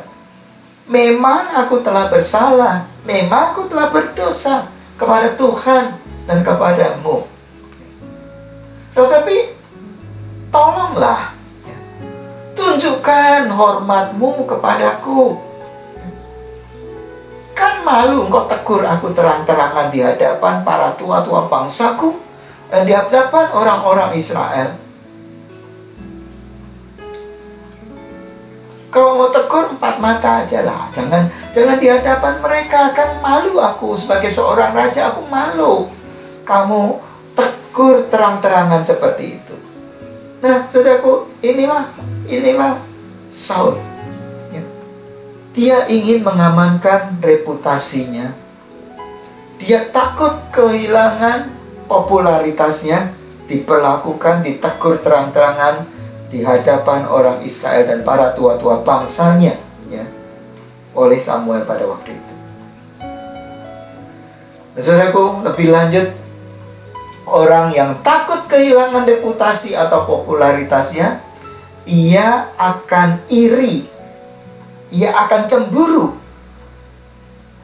memang aku telah bersalah, memang aku telah berdosa kepada Tuhan dan kepadamu. Tetapi tolonglah, tunjukkan hormatmu kepadaku. Kan malu engkau tegur aku terang-terangan di hadapan para tua-tua bangsaku dan di hadapan orang-orang Israel. Kalau mau tegur 4 mata aja lah, jangan di hadapan mereka. Kan malu aku sebagai seorang raja, aku malu kamu tegur terang-terangan seperti itu. Nah, saudaraku, inilah Saul. Ya. Dia ingin mengamankan reputasinya. Dia takut kehilangan popularitasnya, diperlakukan, ditegur terang-terangan di hadapan orang Israel dan para tua-tua bangsanya, ya, oleh Samuel pada waktu itu. Nah, saudaraku, lebih lanjut, orang yang takut kehilangan reputasi atau popularitasnya, ia akan iri, ia akan cemburu,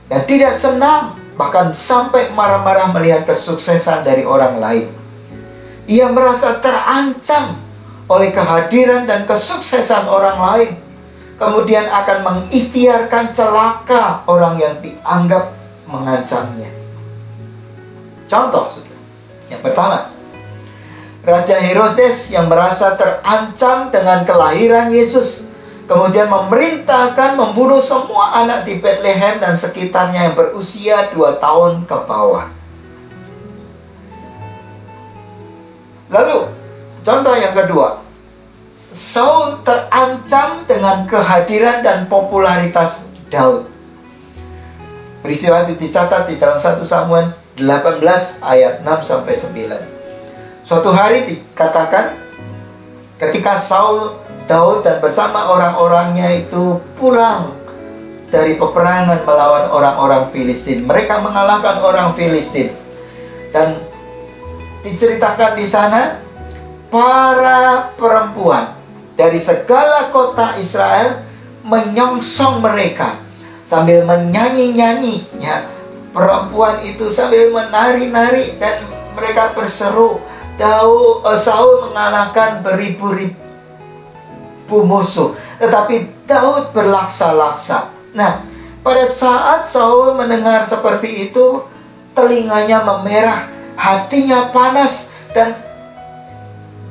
dan tidak senang, bahkan sampai marah-marah melihat kesuksesan dari orang lain. Ia merasa terancam oleh kehadiran dan kesuksesan orang lain, kemudian akan mengikhtiarkan celaka orang yang dianggap mengancamnya. Contoh, yang pertama, Raja Herodes yang merasa terancam dengan kelahiran Yesus, kemudian memerintahkan membunuh semua anak di Bethlehem dan sekitarnya yang berusia 2 tahun ke bawah. Lalu, contoh yang kedua, Saul terancam dengan kehadiran dan popularitas Daud. Peristiwa itu dicatat di dalam 1 Samuel 18 ayat 6-9. Suatu hari dikatakan, ketika Daud dan bersama orang-orangnya itu pulang dari peperangan melawan orang-orang Filistin. Mereka mengalahkan orang Filistin. Dan diceritakan di sana, para perempuan dari segala kota Israel menyongsong mereka sambil menyanyi-nyanyi, ya. Perempuan itu sambil menari-nari dan mereka berseru, Saul mengalahkan beribu-ribu musuh, tetapi Daud berlaksa-laksa. Nah, pada saat Saul mendengar seperti itu, telinganya memerah, hatinya panas, dan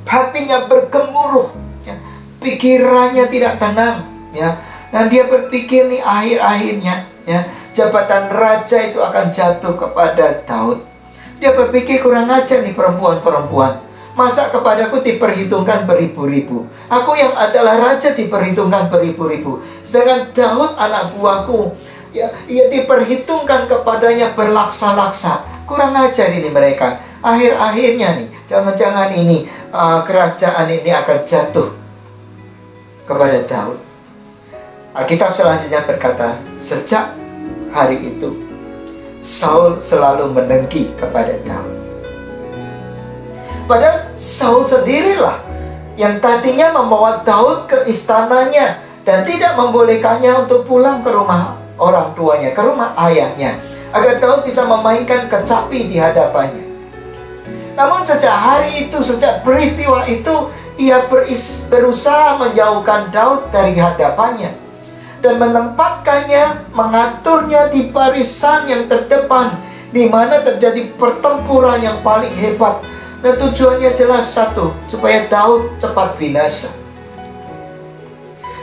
hatinya bergemuruh, ya. Pikirannya tidak tenang, ya. Dan dia berpikir nih, akhir-akhirnya, ya, jabatan raja itu akan jatuh kepada Daud. Dia berpikir, kurang ajar nih perempuan-perempuan. Masa kepadaku diperhitungkan beribu-ribu? Aku yang adalah raja diperhitungkan beribu-ribu. Sedangkan Daud anak buahku, ya, ia diperhitungkan kepadanya berlaksa-laksa. Kurang ajar ini mereka. Akhir-akhirnya nih, jangan-jangan ini kerajaan ini akan jatuh kepada Daud. Alkitab selanjutnya berkata, sejak hari itu Saul selalu mendengki kepada Daud. Padahal Saul sendirilah yang tadinya membawa Daud ke istananya dan tidak membolehkannya untuk pulang ke rumah orang tuanya, ke rumah ayahnya, agar Daud bisa memainkan kecapi di hadapannya. Namun sejak hari itu, sejak peristiwa itu, ia berusaha menjauhkan Daud dari hadapannya dan menempatkannya, mengaturnya di barisan yang terdepan, di mana terjadi pertempuran yang paling hebat. Dan tujuannya jelas satu, supaya Daud cepat binasa.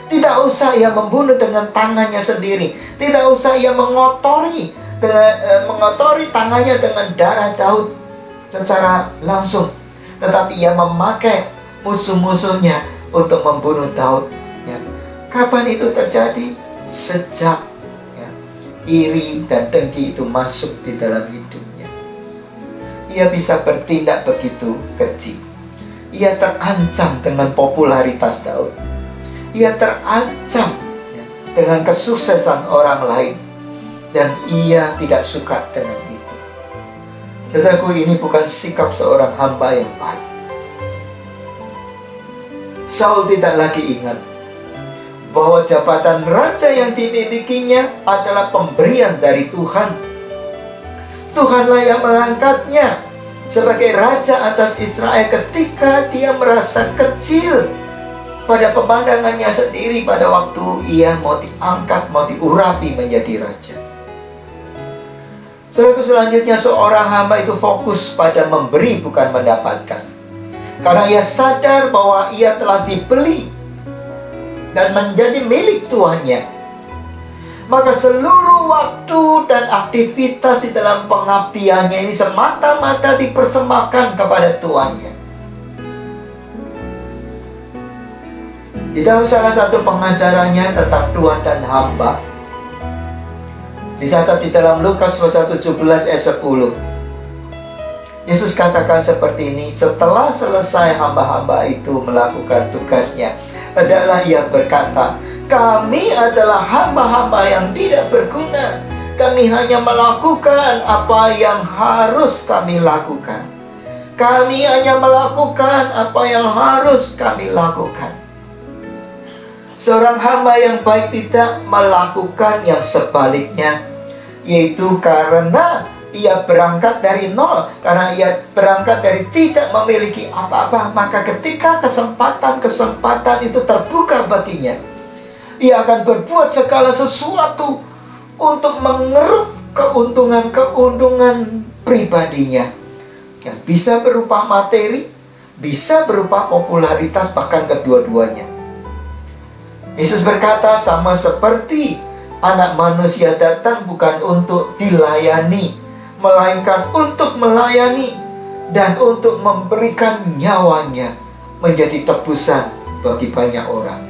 Tidak usah ia membunuh dengan tangannya sendiri, tidak usah ia mengotori tangannya dengan darah Daud secara langsung, tetapi ia memakai musuh-musuhnya untuk membunuh Daud. Kapan itu terjadi? Sejak iri dan dengki itu masuk di dalam hidupnya. Ia bisa bertindak begitu keji. Ia terancam dengan popularitas Daud. Ia terancam dengan kesuksesan orang lain. Dan ia tidak suka dengan itu. Saudaraku, ini bukan sikap seorang hamba yang baik. Saul tidak lagi ingat bahwa jabatan raja yang dimilikinya adalah pemberian dari Tuhan. Tuhanlah yang mengangkatnya sebagai raja atas Israel ketika dia merasa kecil pada pemandangannya sendiri pada waktu ia mau diangkat, mau diurapi menjadi raja. Saudaraku, selanjutnya seorang hamba itu fokus pada memberi bukan mendapatkan. Karena ia sadar bahwa ia telah dibeli dan menjadi milik tuannya, maka seluruh waktu dan aktivitas di dalam pengabdiannya ini semata-mata dipersembahkan kepada tuannya. Di dalam salah satu pengajarannya tentang tuan dan hamba, dicatat di dalam Lukas pasal 17 ayat 10, Yesus katakan seperti ini: setelah selesai hamba-hamba itu melakukan tugasnya, adalah ia berkata, kami adalah hamba-hamba yang tidak berguna. Kami hanya melakukan apa yang harus kami lakukan. Kami hanya melakukan apa yang harus kami lakukan. Seorang hamba yang baik tidak melakukan yang sebaliknya, yaitu karena ia berangkat dari nol, karena ia berangkat dari tidak memiliki apa-apa, maka ketika kesempatan itu terbuka baginya, ia akan berbuat segala sesuatu untuk mengeruk keuntungan pribadinya, yang bisa berupa materi, bisa berupa popularitas, bahkan kedua-duanya. Yesus berkata, sama seperti Anak Manusia datang bukan untuk dilayani, melainkan untuk melayani dan untuk memberikan nyawanya menjadi tebusan bagi banyak orang.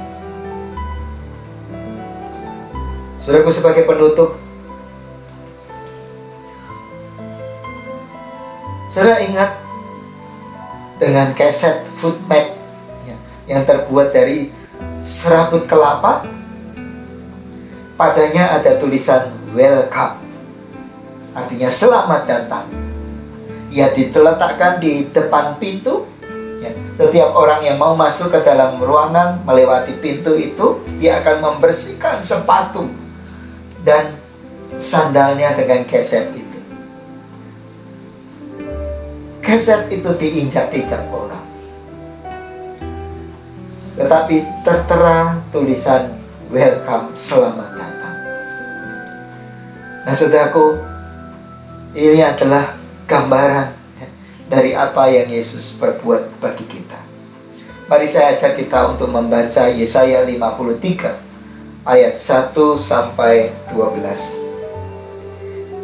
Saudaraku, sebagai penutup, saudara ingat dengan keset food mat yang terbuat dari serabut kelapa? Padanya ada tulisan welcome, artinya selamat datang. Ia diletakkan di depan pintu. Setiap orang yang mau masuk ke dalam ruangan melewati pintu itu, dia akan membersihkan sepatu dan sandalnya dengan keset itu. Keset itu diinjak-injak orang, tetapi tertera tulisan welcome, selamat datang. Nah, saudaraku, ini adalah gambaran dari apa yang Yesus perbuat bagi kita. Mari saya ajak kita untuk membaca Yesaya 53 ayat 1 sampai 12.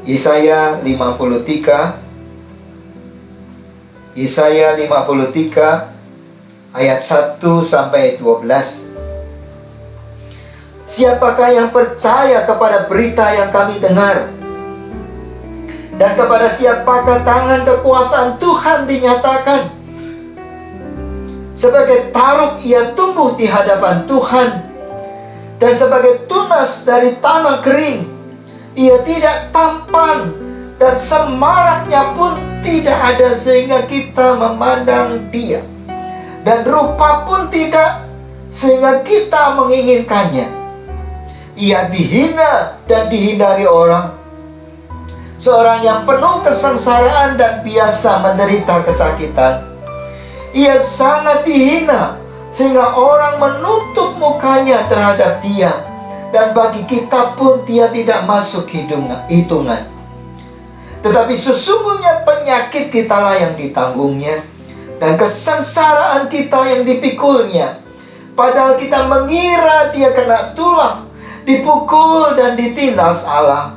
Yesaya 53 ayat 1 sampai 12. Siapakah yang percaya kepada berita yang kami dengar? Dan kepada siapakah tangan kekuasaan Tuhan dinyatakan? Sebagai taruk ia tumbuh di hadapan Tuhan, dan sebagai tunas dari tanah kering. Ia tidak tampan, dan semaraknya pun tidak ada sehingga kita memandang dia. Dan rupa pun tidak sehingga kita menginginkannya. Ia dihina dan dihindari orang, seorang yang penuh kesengsaraan dan biasa menderita kesakitan. Ia sangat dihina sehingga orang menutup mukanya terhadap dia, dan bagi kita pun dia tidak masuk hitungan. Tetapi sesungguhnya penyakit kitalah yang ditanggungnya, dan kesengsaraan kita yang dipikulnya. Padahal kita mengira dia kena tulah, dipukul dan ditindas Allah.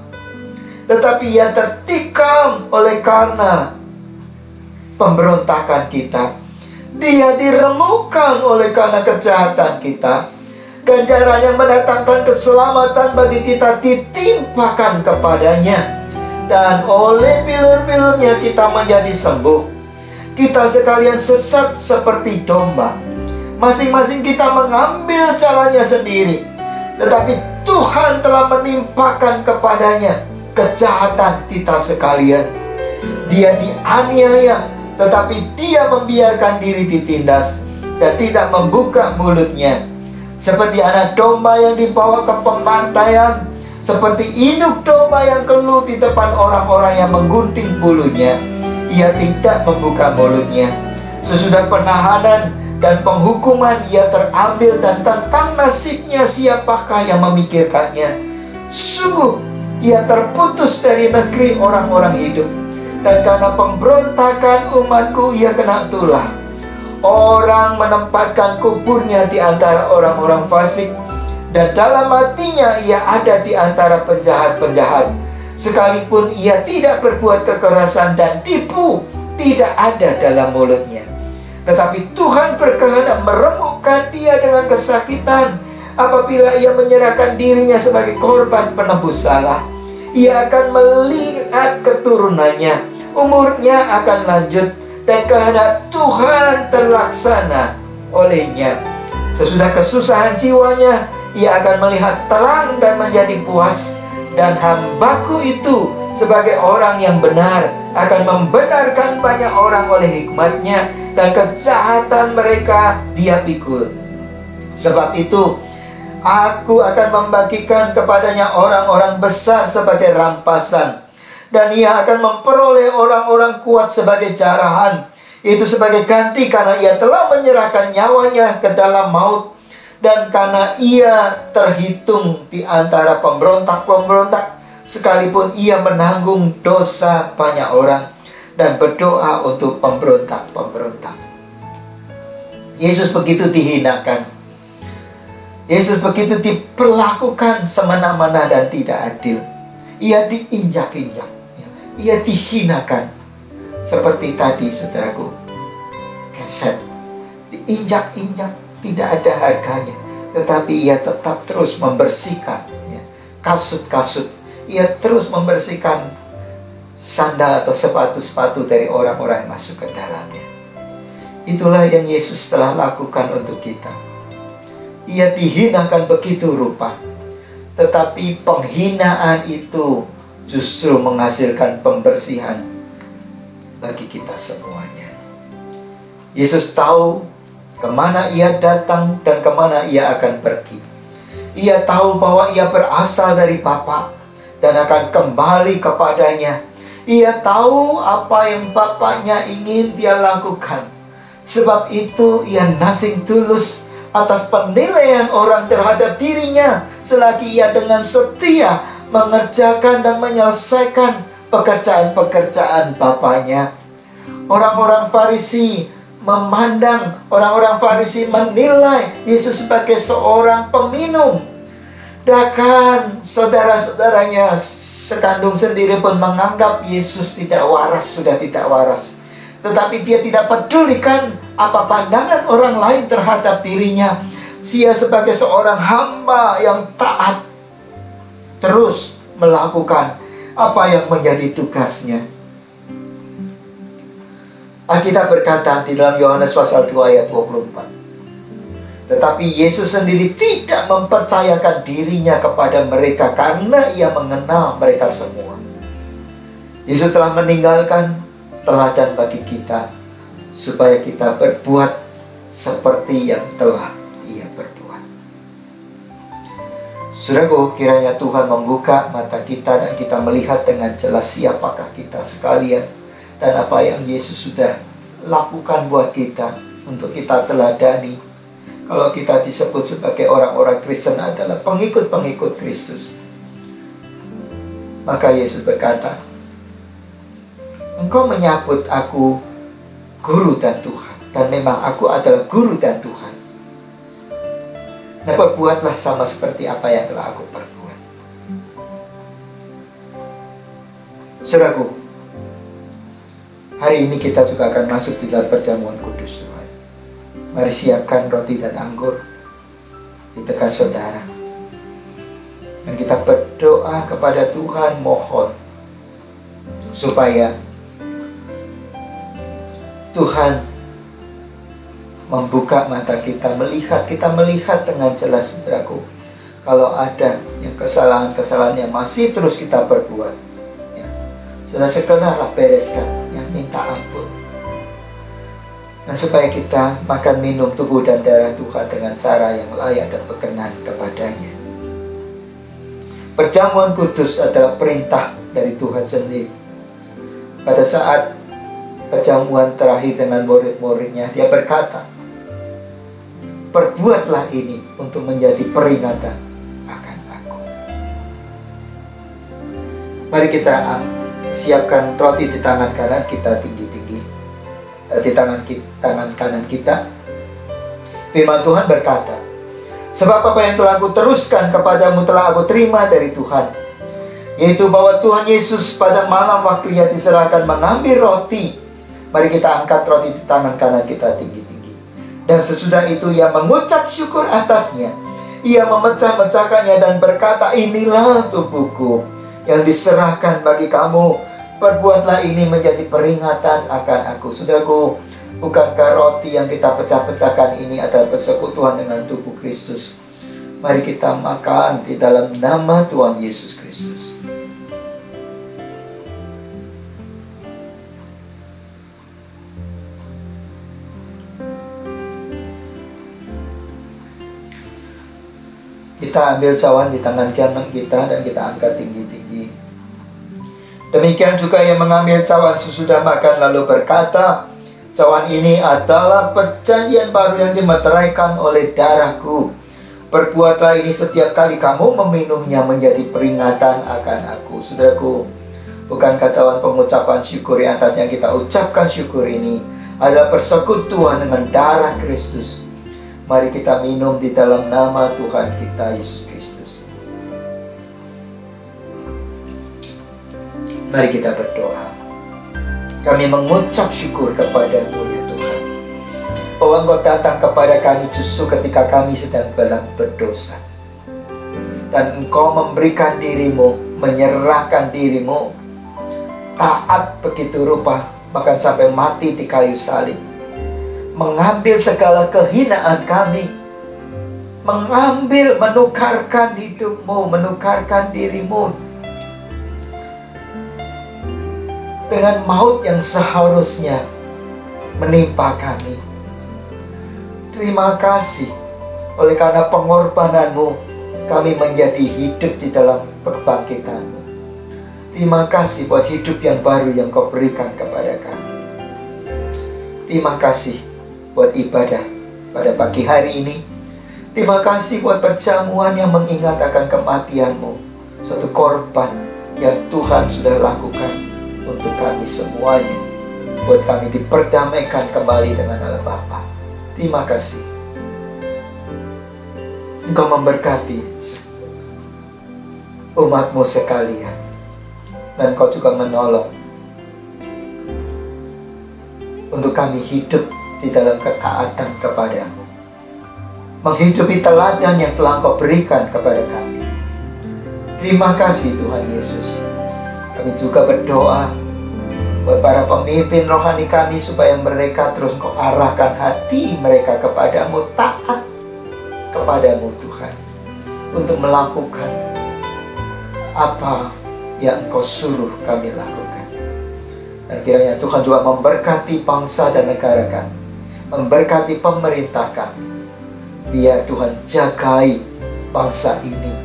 Tetapi ia tertikam oleh karena pemberontakan kita. Dia diremukkan oleh karena kejahatan kita. Ganjaran yang mendatangkan keselamatan bagi kita ditimpakan kepadanya, dan oleh bilur-bilurnya kita menjadi sembuh. Kita sekalian sesat seperti domba, masing-masing kita mengambil caranya sendiri. Tetapi Tuhan telah menimpakan kepadanya kejahatan kita sekalian. Dia dianiaya, tetapi dia membiarkan diri ditindas dan tidak membuka mulutnya. Seperti anak domba yang dibawa ke pembantaian, seperti induk domba yang keluh di depan orang-orang yang menggunting bulunya, ia tidak membuka mulutnya. Sesudah penahanan dan penghukuman ia terambil, dan tentang nasibnya siapakah yang memikirkannya? Sungguh ia terputus dari negeri orang-orang hidup, dan karena pemberontakan umatku ia kena tulah. Orang menempatkan kuburnya di antara orang-orang fasik, dan dalam hatinya ia ada di antara penjahat-penjahat. Sekalipun ia tidak berbuat kekerasan dan tipu tidak ada dalam mulutnya. Tetapi Tuhan berkehendak meremukkan dia dengan kesakitan. Apabila ia menyerahkan dirinya sebagai korban penebus salah, ia akan melihat keturunannya, umurnya akan lanjut, dan kehendak Tuhan terlaksana olehnya. Sesudah kesusahan jiwanya, ia akan melihat terang dan menjadi puas. Dan hambaku itu sebagai orang yang benar akan membenarkan banyak orang oleh hikmatnya, dan kejahatan mereka dia pikul. Sebab itu aku akan membagikan kepadanya orang-orang besar sebagai rampasan, dan ia akan memperoleh orang-orang kuat sebagai jarahan. Itu sebagai ganti karena ia telah menyerahkan nyawanya ke dalam maut, dan karena ia terhitung di antara pemberontak-pemberontak, sekalipun ia menanggung dosa banyak orang dan berdoa untuk pemberontak-pemberontak. Yesus begitu dihinakan. Yesus begitu diperlakukan semena-mena dan tidak adil. Ia diinjak-injak, ia dihinakan. Seperti tadi saudaraku, keset, diinjak-injak, tidak ada harganya. Tetapi ia tetap terus membersihkan kasut-kasut. Ia terus membersihkan sandal atau sepatu-sepatu dari orang-orang yang masuk ke dalamnya. Itulah yang Yesus telah lakukan untuk kita. Ia dihinakan begitu rupa, tetapi penghinaan itu justru menghasilkan pembersihan bagi kita semuanya. Yesus tahu kemana ia datang dan kemana ia akan pergi. Ia tahu bahwa ia berasal dari Bapa dan akan kembali kepadanya. Ia tahu apa yang Bapaknya ingin dia lakukan. Sebab itu ia nothing tulus atas penilaian orang terhadap dirinya, selagi ia dengan setia mengerjakan dan menyelesaikan pekerjaan-pekerjaan Bapaknya. Orang-orang Farisi memandang, orang-orang Farisi menilai Yesus sebagai seorang peminum. Bahkan saudara-saudaranya sekandung sendiri pun menganggap Yesus tidak waras, sudah tidak waras. Tetapi dia tidak pedulikan apa pandangan orang lain terhadap dirinya. Dia sebagai seorang hamba yang taat, terus melakukan apa yang menjadi tugasnya. Alkitab berkata di dalam Yohanes pasal 2 ayat 24. Tetapi Yesus sendiri tidak mempercayakan dirinya kepada mereka karena ia mengenal mereka semua. Yesus telah meninggalkan teladan bagi kita supaya kita berbuat seperti yang telah ia berbuat. Saudaraku, kiranya Tuhan membuka mata kita dan kita melihat dengan jelas siapakah kita sekalian dan apa yang Yesus sudah lakukan buat kita, untuk kita teladani. Kalau kita disebut sebagai orang-orang Kristen adalah pengikut-pengikut Kristus. Maka Yesus berkata, engkau menyebut aku guru dan Tuhan. Dan memang aku adalah guru dan Tuhan. Nah, perbuatlah sama seperti apa yang telah aku perbuat. Saudaraku, hari ini kita juga akan masuk di dalam perjamuan kudus Tuhan. Mari siapkan roti dan anggur di dekat saudara. Dan kita berdoa kepada Tuhan, mohon supaya Tuhan membuka mata kita melihat dengan jelas, saudaraku. Kalau ada yang kesalahan-kesalahan yang masih terus kita perbuat, ya, saudara segeralah bereskan, ya, minta ampun. Dan supaya kita makan minum tubuh dan darah Tuhan dengan cara yang layak dan berkenan kepadanya. Perjamuan kudus adalah perintah dari Tuhan sendiri. Pada saat perjamuan terakhir dengan murid-muridnya, dia berkata, perbuatlah ini untuk menjadi peringatan akan aku. Mari kita siapkan roti di tangan kanan kita tinggi-tinggi, di tangan kanan kita. Firman Tuhan berkata, sebab apa yang telah aku teruskan kepadamu telah aku terima dari Tuhan, yaitu bahwa Tuhan Yesus pada malam waktu ia diserahkan mengambil roti. Mari kita angkat roti di tangan kanan kita tinggi-tinggi. Dan sesudah itu ia mengucap syukur atasnya. Ia memecah-mecahkannya dan berkata, inilah tubuhku yang diserahkan bagi kamu. Perbuatlah ini menjadi peringatan akan aku. Saudaraku, bukankah roti yang kita pecah-pecahkan ini adalah persekutuan dengan tubuh Kristus? Mari kita makan di dalam nama Tuhan Yesus Kristus. Kita ambil cawan di tangan kanan kita dan kita angkat tinggi-tinggi. Demikian juga yang mengambil cawan sesudah makan lalu berkata, cawan ini adalah perjanjian baru yang dimeteraikan oleh darahku. Perbuatlah ini setiap kali kamu meminumnya menjadi peringatan akan aku. Saudaraku, bukankah cawan pengucapan syukur yang atas yang kita ucapkan syukur ini adalah persekutuan dengan darah Kristus? Mari kita minum di dalam nama Tuhan kita Yesus Kristus. Mari kita berdoa. Kami mengucap syukur kepada-Mu ya Tuhan, bahwa Engkau datang kepada kami justru ketika kami sedang berdosa. Dan Engkau memberikan diri-Mu, menyerahkan diri-Mu, taat begitu rupa, bahkan sampai mati di kayu salib. Mengambil segala kehinaan kami, menukarkan hidup-Mu, menukarkan diri-Mu dengan maut yang seharusnya menimpa kami. Terima kasih, oleh karena pengorbanan-Mu kami menjadi hidup di dalam kebangkitan-Mu. Terima kasih buat hidup yang baru yang Kau berikan kepada kami. Terima kasih buat ibadah pada pagi hari ini. Terima kasih buat perjamuan yang mengingat akan kematian-Mu, suatu korban yang Tuhan sudah lakukan untuk kami semuanya, buat kami diperdamaikan kembali dengan Allah Bapa. Terima kasih. Engkau memberkati umat-Mu sekalian, dan Kau juga menolong untuk kami hidup di dalam ketaatan kepada-Mu, menghidupi teladan yang telah Engkau berikan kepada kami. Terima kasih Tuhan Yesus. Kami juga berdoa buat para pemimpin rohani kami, supaya mereka terus Engkau arahkan hati mereka kepada-Mu, taat kepada-Mu Tuhan, untuk melakukan apa yang Engkau suruh kami lakukan. Dan kiranya Tuhan juga memberkati bangsa dan negara kami, memberkati pemerintah kami. Biar Tuhan jagai bangsa ini,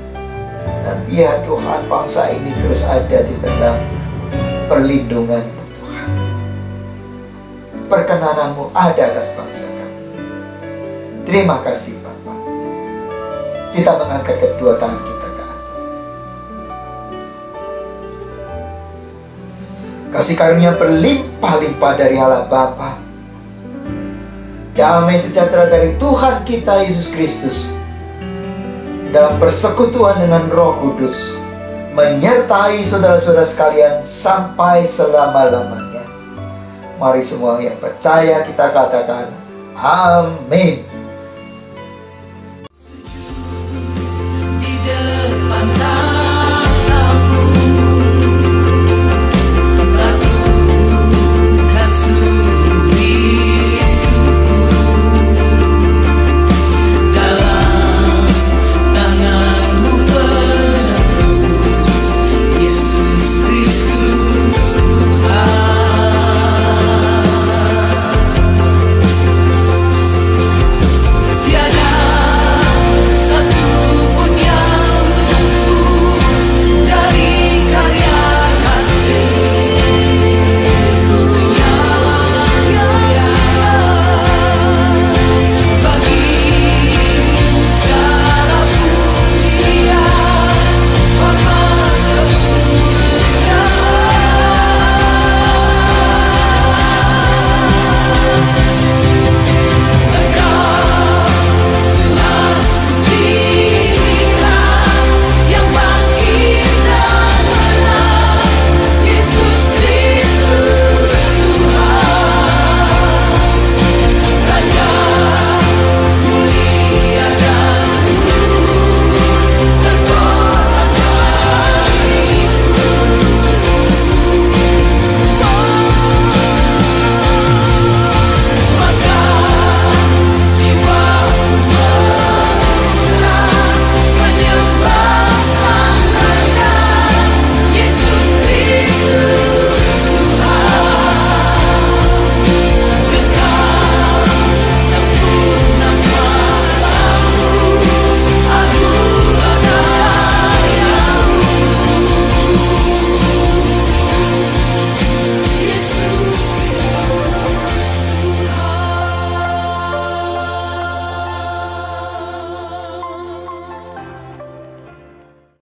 dan biar Tuhan bangsa ini terus ada di dalam perlindungan Tuhan. perkenanan-Mu ada atas bangsa kami. Terima kasih Bapa. Kita mengangkat kedua tangan kita ke atas. Kasih karunia berlimpah-limpah dari Allah Bapa, damai sejahtera dari Tuhan kita Yesus Kristus, dalam persekutuan dengan Roh Kudus, menyertai saudara-saudara sekalian sampai selama-lamanya. Mari semua yang percaya kita katakan, amin.